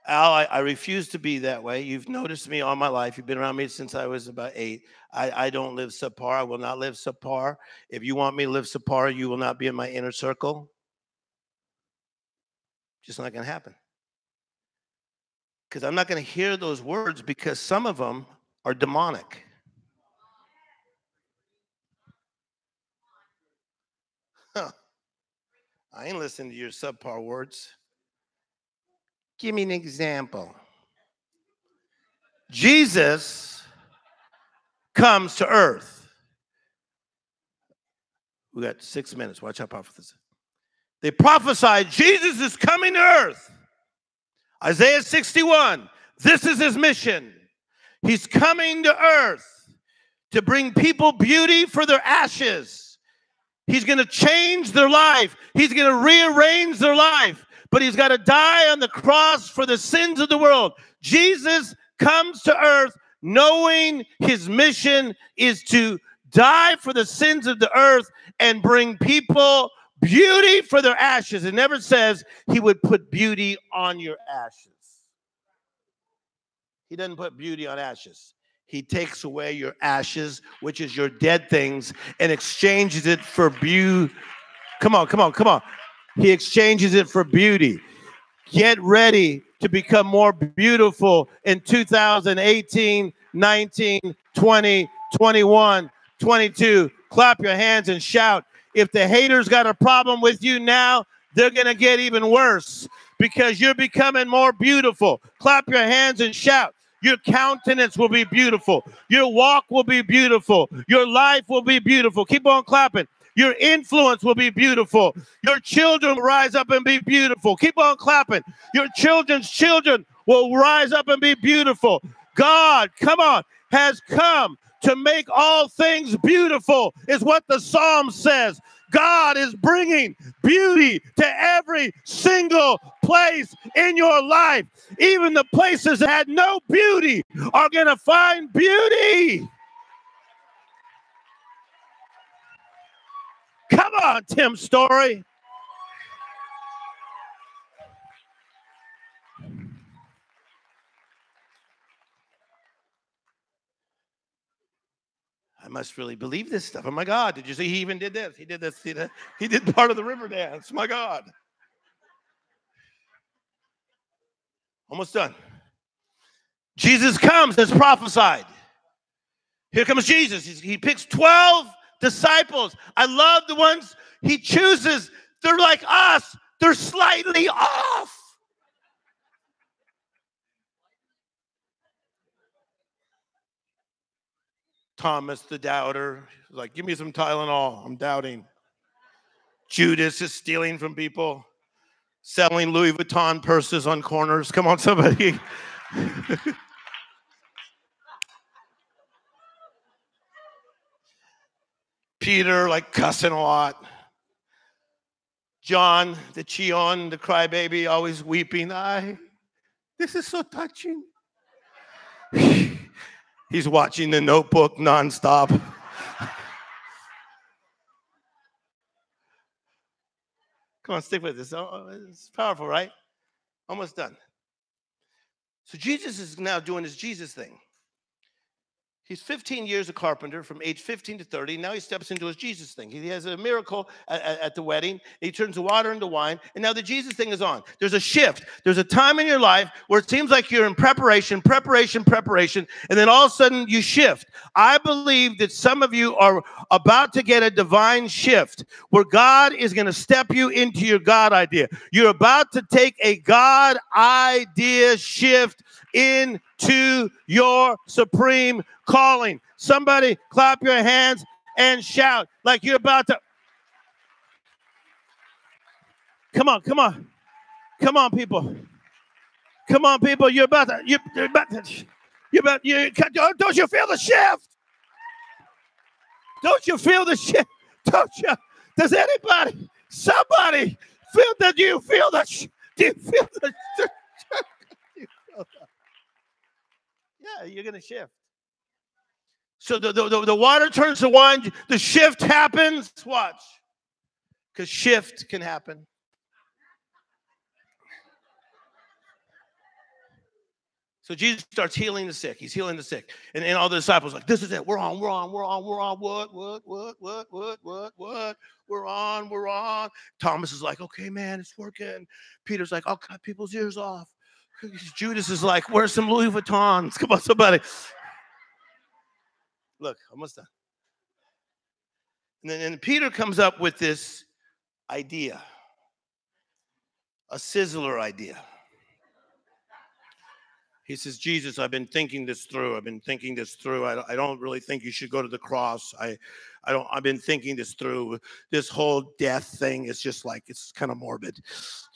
Al, I refuse to be that way. You've noticed me all my life. You've been around me since I was about 8. I don't live subpar. I will not live subpar. If you want me to live subpar, you will not be in my inner circle. Just not going to happen. Because I'm not going to hear those words because some of them are demonic. Huh. I ain't listening to your subpar words. Give me an example. Jesus comes to earth. We got 6 minutes. Watch how powerful this is. They prophesied Jesus is coming to earth. Isaiah 61. This is his mission. He's coming to earth to bring people beauty for their ashes. He's going to change their life. He's going to rearrange their life. But he's got to die on the cross for the sins of the world. Jesus comes to earth knowing his mission is to die for the sins of the earth and bring people beauty for their ashes. It never says he would put beauty on your ashes. He doesn't put beauty on ashes. He takes away your ashes, which is your dead things, and exchanges it for beauty. Come on. He exchanges it for beauty. Get ready to become more beautiful in 2018, 19, 20, 21, 22. Clap your hands and shout. If the haters got a problem with you now, they're going to get even worse because you're becoming more beautiful. Clap your hands and shout. Your countenance will be beautiful. Your walk will be beautiful. Your life will be beautiful. Keep on clapping. Your influence will be beautiful. Your children will rise up and be beautiful. Keep on clapping. Your children's children will rise up and be beautiful. God, come on, has come to make all things beautiful, is what the Psalm says. God is bringing beauty to every single place in your life. Even the places that had no beauty are going to find beauty. Come on, Tim Story. I must really believe this stuff. Oh, my God. Did you see he even did this? He did this. He did part of the river dance. My God. Almost done. Jesus comes as prophesied. Here comes Jesus. He picks 12 disciples. I love the ones he chooses. They're like us. They're slightly off. Thomas the doubter, like, give me some Tylenol. I'm doubting. Judas is stealing from people, selling Louis Vuitton purses on corners. Come on, somebody. Peter, like, cussing a lot. John, the Chion, the crybaby, always weeping. This is so touching. He's watching The Notebook nonstop. Come on, stick with this. It's powerful, right? Almost done. So Jesus is now doing his Jesus thing. He's 15 years a carpenter from age 15 to 30. Now he steps into his Jesus thing. He has a miracle at the wedding. He turns the water into wine. And now the Jesus thing is on. There's a shift. There's a time in your life where it seems like you're in preparation. And then all of a sudden you shift. I believe that some of you are about to get a divine shift where God is going to step you into your God idea. You're about to take a God idea shift into your supreme calling. Somebody clap your hands and shout like you're about to. Come on, people. You're about to. Don't you feel the shift? Don't you feel the shift? Don't you? Does anybody, somebody feel that? Do you feel the? Do you feel the? Yeah, you're going to shift. So the water turns to wine. The shift happens. Watch. Because shift can happen. So Jesus starts healing the sick. He's healing the sick. And all the disciples are like, this is it. We're on. We're on. What? We're on. Thomas is like, okay, man, it's working. Peter's like, I'll cut people's ears off. Judas is like, where's some Louis Vuittons? Come on, somebody. Look, almost done. And then Peter comes up with this idea, a sizzler idea. He says, Jesus, I've been thinking this through. I don't really think you should go to the cross. I've been thinking this through. This whole death thing is just like, it's kind of morbid,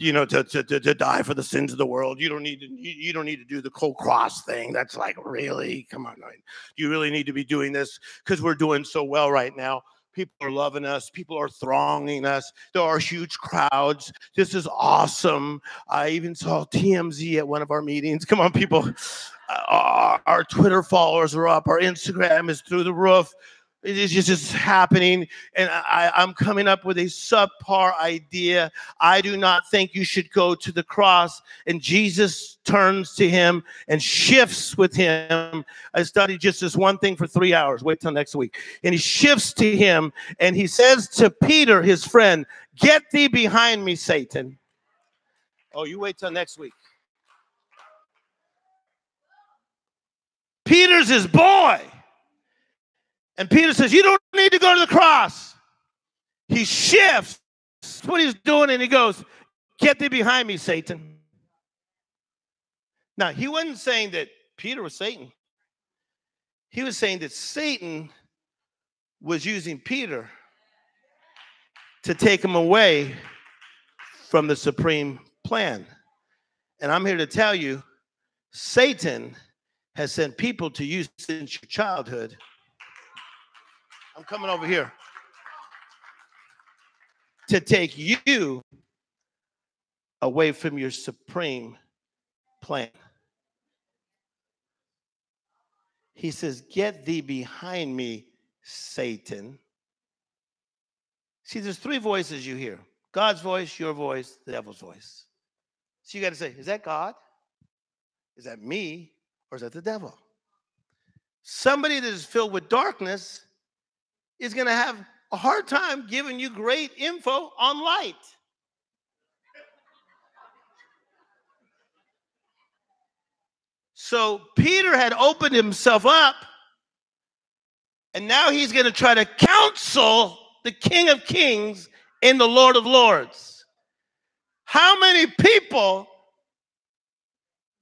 to die for the sins of the world. You don't need to do the whole cross thing. That's like, really? Come on. Do you really need to be doing this? Because we're doing so well right now. People are loving us. People are thronging us. There are huge crowds. This is awesome. I even saw TMZ at one of our meetings. Come on, people. Our Twitter followers are up. Our Instagram is through the roof. It is just happening. And I'm coming up with a subpar idea. I do not think you should go to the cross. And Jesus turns to him and shifts with him. I studied just this one thing for 3 hours. Wait till next week. And he shifts to him and he says to Peter, his friend, get thee behind me, Satan. Oh, you wait till next week. Peter's his boy. And Peter says, you don't need to go to the cross. He shifts what he's doing and he goes, get thee behind me, Satan. Now, he wasn't saying that Peter was Satan. He was saying that Satan was using Peter to take him away from the supreme plan. And I'm here to tell you, Satan has sent people to you since your childhood. I'm coming over here to take you away from your supreme plan. He says, get thee behind me, Satan. See, there's three voices you hear. God's voice, your voice, the devil's voice. So you got to say, is that God? Is that me? Or is that the devil? Somebody that is filled with darkness is going to have a hard time giving you great info on light. So Peter had opened himself up, and now he's going to try to counsel the King of Kings and the Lord of Lords. How many people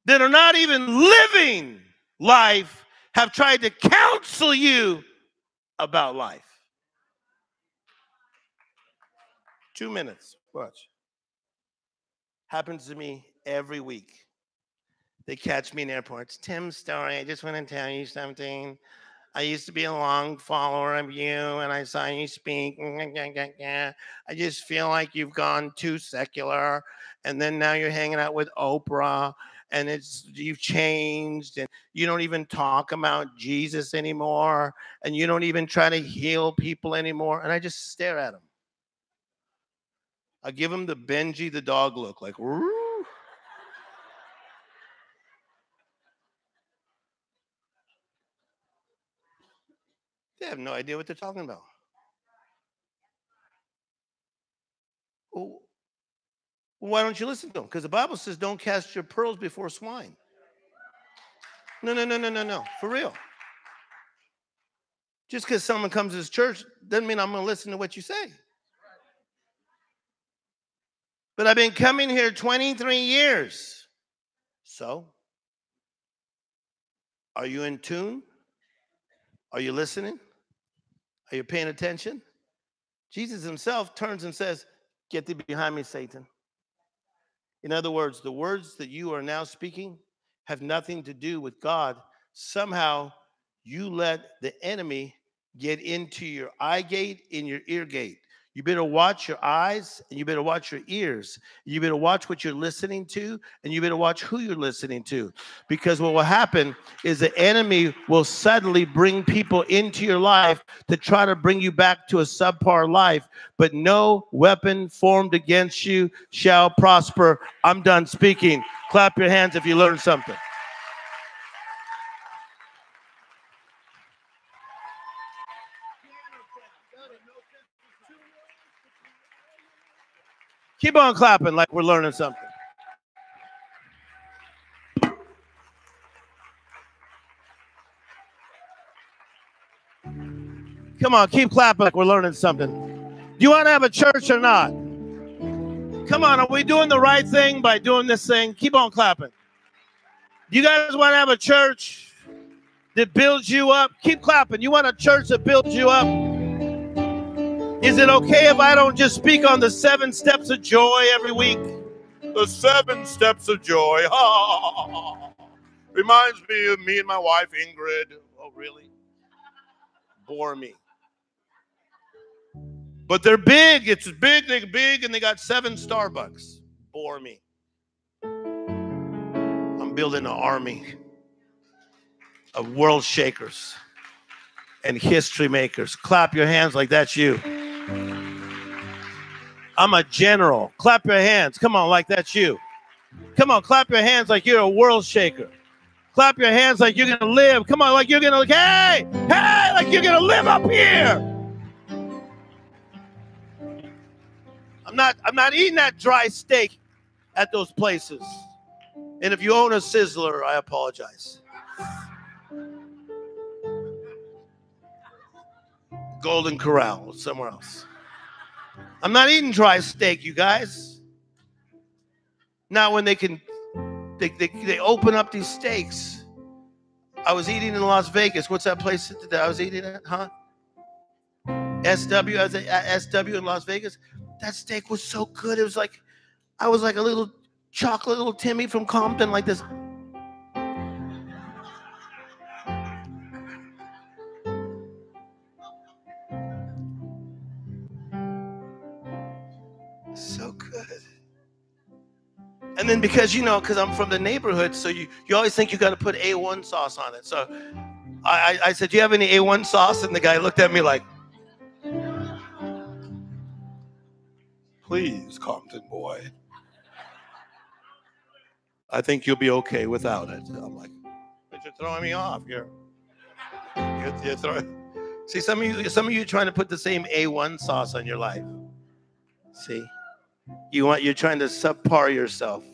that are not even living life have tried to counsel you about life? 2 minutes. Watch. Happens to me every week. They catch me in airports. Tim's story. I just want to tell you something. I used to be a long follower of you, and I saw you speak. I just feel like you've gone too secular, and then now you're hanging out with Oprah, and you've changed, and you don't even talk about Jesus anymore, and you don't even try to heal people anymore. And I just stare at them. I give them the Benji the dog look, like, woo. They have no idea what they're talking about. Well, why don't you listen to them? Because the Bible says don't cast your pearls before swine. No. For real. Just because someone comes to this church doesn't mean I'm going to listen to what you say. But I've been coming here 23 years. So, are you in tune? Are you listening? Are you paying attention? Jesus himself turns and says, get thee behind me, Satan. In other words, the words that you are now speaking have nothing to do with God. Somehow you let the enemy get into your eye gate, in your ear gate. You better watch your eyes, and you better watch your ears. You better watch what you're listening to, and you better watch who you're listening to. Because what will happen is the enemy will suddenly bring people into your life to try to bring you back to a subpar life. But no weapon formed against you shall prosper. I'm done speaking. Clap your hands if you learned something. Keep on clapping like we're learning something. Come on, keep clapping like we're learning something. Do you want to have a church or not? Come on, are we doing the right thing by doing this thing? Keep on clapping. You guys want to have a church that builds you up? Keep clapping. You want a church that builds you up? Is it okay if I don't just speak on the 7 steps of joy every week? The 7 steps of joy. Reminds me of me and my wife, Ingrid. Oh, really? Bore me. But they're big. It's big, they're big, and they got 7 Starbucks. Bore me. I'm building an army of world shakers and history makers. Clap your hands like that's you. I'm a general. Clap your hands. Come on, like that's you. Come on, clap your hands like you're a world shaker. Clap your hands like you're going to live. Come on, like you're going to, hey, like you're going to live up here. I'm not eating that dry steak at those places. And if you own a Sizzler, I apologize. Golden Corral, somewhere else. I'm not eating dry steak, you guys. Now, when they open up these steaks. I was eating in Las Vegas. What's that place that I was eating at? Huh? SW. I was at SW in Las Vegas. That steak was so good. It was like, I was like a little chocolate little Timmy from Compton, like this. So good. And then because I'm from the neighborhood, so you always think you got to put A1 sauce on it. So I said, do you have any A1 sauce? And the guy looked at me like, please, Compton boy. I think you'll be okay without it. I'm like, but you're throwing me off. You're throwing. See, some of you trying to put the same A1 sauce on your life. See, you're trying to subpar yourself.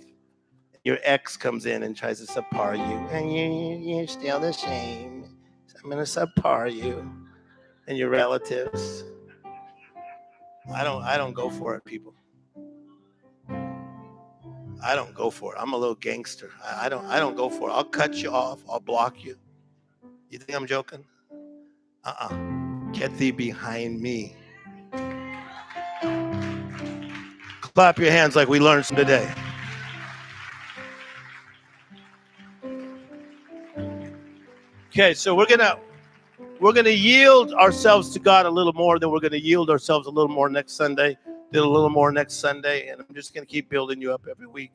Your ex comes in and tries to subpar you, and you're still the same. So I'm gonna subpar you, and your relatives. I don't go for it, people. I don't go for it. I'm a little gangster. I don't go for it. I'll cut you off. I'll block you. You think I'm joking? Get thee behind me. Clap your hands like we learned today. Okay, so we're gonna yield ourselves to God a little more. Then we're gonna yield ourselves a little more next Sunday. Then a little more next Sunday, and I'm just gonna keep building you up every week.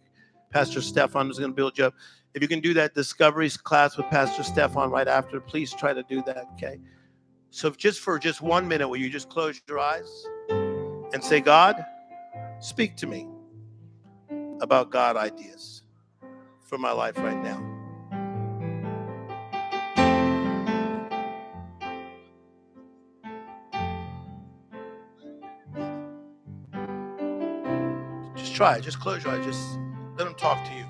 Pastor Stefan is gonna build you up. If you can do that discoveries class with Pastor Stefan right after, please try to do that. Okay. So for just 1 minute, will you just close your eyes and say, God, speak to me about God ideas for my life right now. Just try it. Just close your eyes. Just let him talk to you.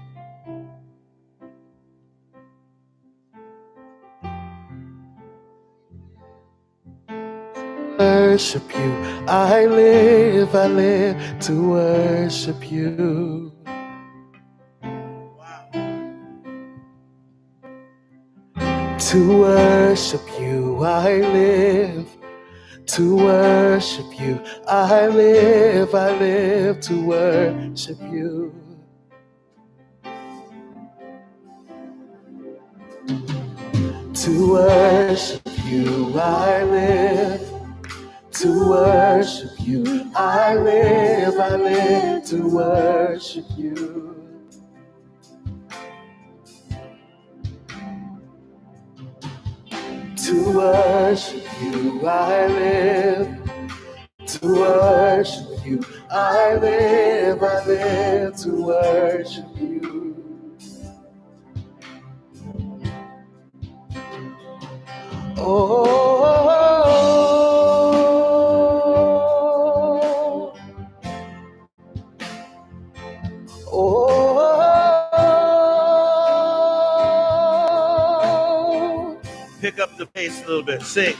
Worship you, I live to worship you. To worship you, I live. To worship you, I live to worship you. To worship you, I live. To worship you, I live to worship you. To worship you, I live. To worship you, I live to worship you. Oh, Pick up the pace a little bit. Sing.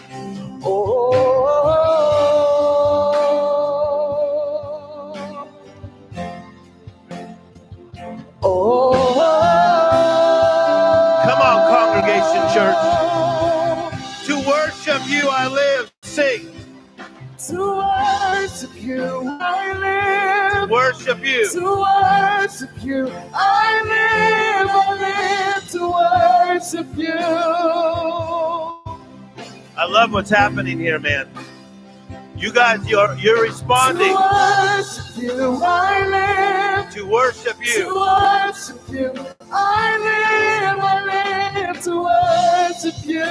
Come on, Congregation Church. To worship you, I live. Sing. To worship you, I live. Worship you. To worship you, I live to worship you. I love what's happening here, man. You guys, you're responding. To worship you, I live. To worship you. To worship you, I live to worship you.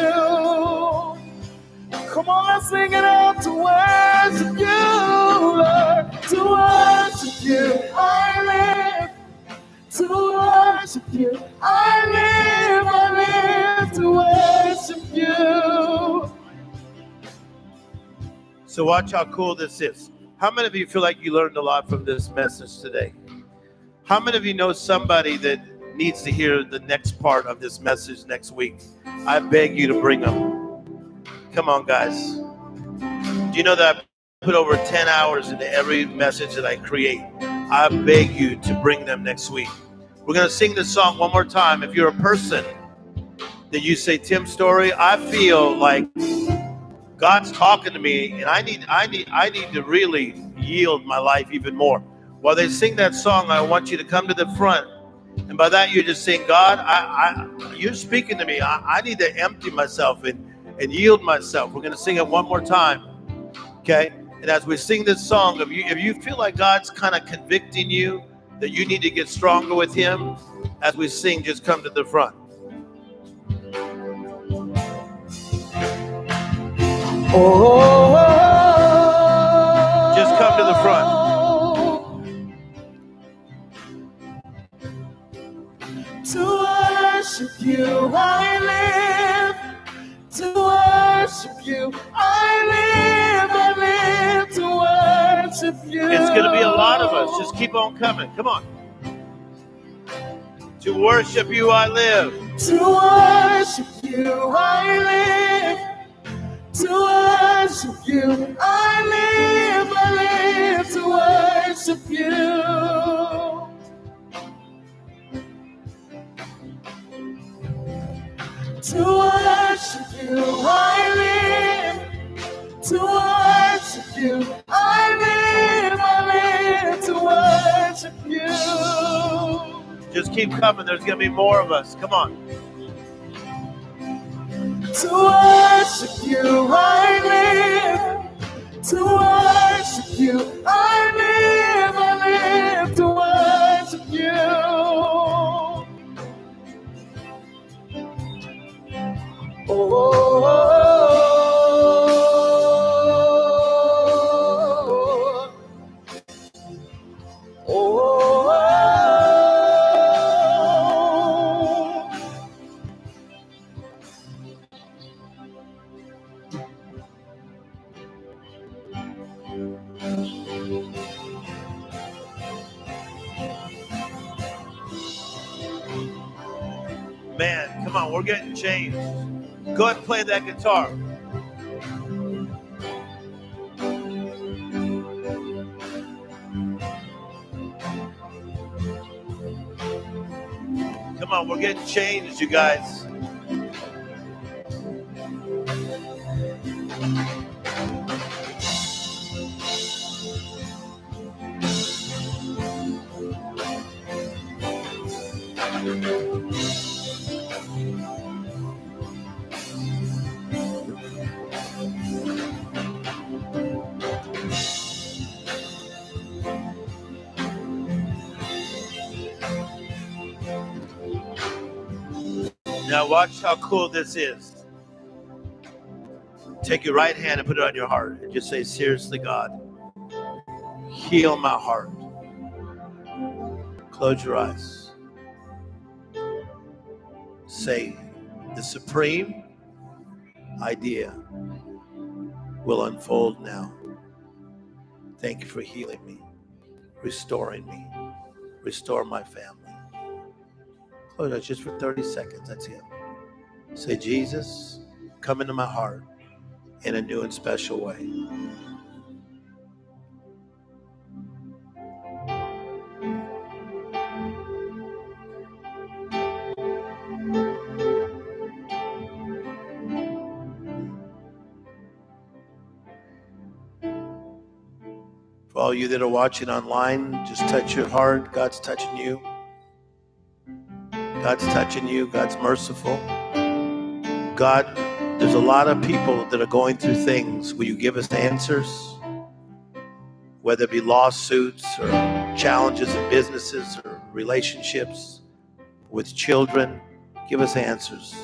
Come on, let's sing it out. To worship you, Lord. To worship you, I live. To worship you, I live to worship you. So watch how cool this is. How many of you feel like you learned a lot from this message today? How many of you know somebody that needs to hear the next part of this message next week? I beg you to bring them. Come on, guys. Do you know that I put over 10 hours into every message that I create? I beg you to bring them next week. We're going to sing this song one more time. If you're a person that you say, Tim Story, I feel like God's talking to me, and I need to really yield my life even more. While they sing that song, I want you to come to the front. And by that, you're just saying, God, you're speaking to me. I need to empty myself and yield myself. We're going to sing it one more time. Okay? And as we sing this song, if you feel like God's kind of convicting you, that you need to get stronger with him, as we sing, just come to the front. Just come to the front. To worship you, I live. To worship you, I live to worship you. It's going to be a lot of us. Just keep on coming. Come on. To worship you, I live. To worship you, I live. To worship you, I live to worship you. To worship you, I live. To worship you, I live to worship you. Just keep coming. There's going to be more of us. Come on. To worship you, I live. To worship you, I live to worship you. Man, come on, we're getting changed. Go ahead and play that guitar. Come on, we're getting changed, you guys. Now watch how cool this is. Take your right hand and put it on your heart and just say, seriously, God, heal my heart. Close your eyes. Say, the supreme idea will unfold now. Thank you for healing me, restoring me, restore my family. Close your eyes just for 30 seconds. That's it. Say, Jesus, come into my heart in a new and special way. For all you that are watching online, just touch your heart. God's touching you. God's touching you. God's merciful. God, there's a lot of people that are going through things. Will you give us answers? Whether it be lawsuits or challenges in businesses or relationships with children, give us answers.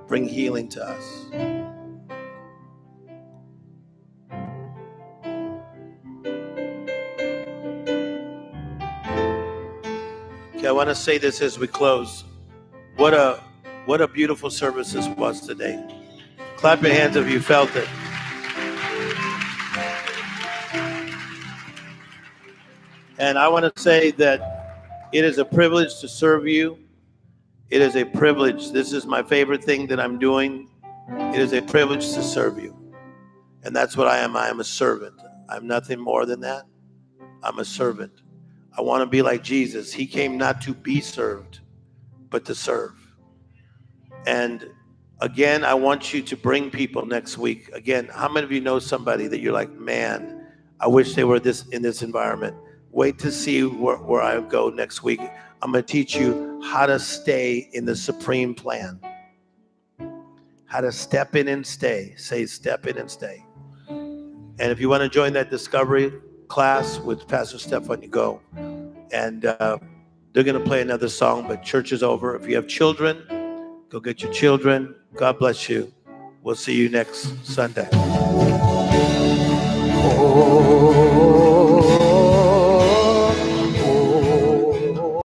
Bring healing to us. Okay, I want to say this as we close. What a beautiful service this was today. Clap your hands if you felt it. And I want to say that it is a privilege to serve you. It is a privilege. This is my favorite thing that I'm doing. It is a privilege to serve you. And that's what I am. I am a servant. I'm nothing more than that. I'm a servant. I want to be like Jesus. He came not to be served, but to serve. And again, I want you to bring people next week. Again, how many of you know somebody that you're like, man, I wish they were in this environment? Wait to see where I go next week. I'm going to teach you how to stay in the supreme plan. How to step in and stay. Say, step in and stay. And if you want to join that discovery class with Pastor Stefan, you go. And they're going to play another song, but church is over. If you have children, go get your children. God bless you. We'll see you next Sunday.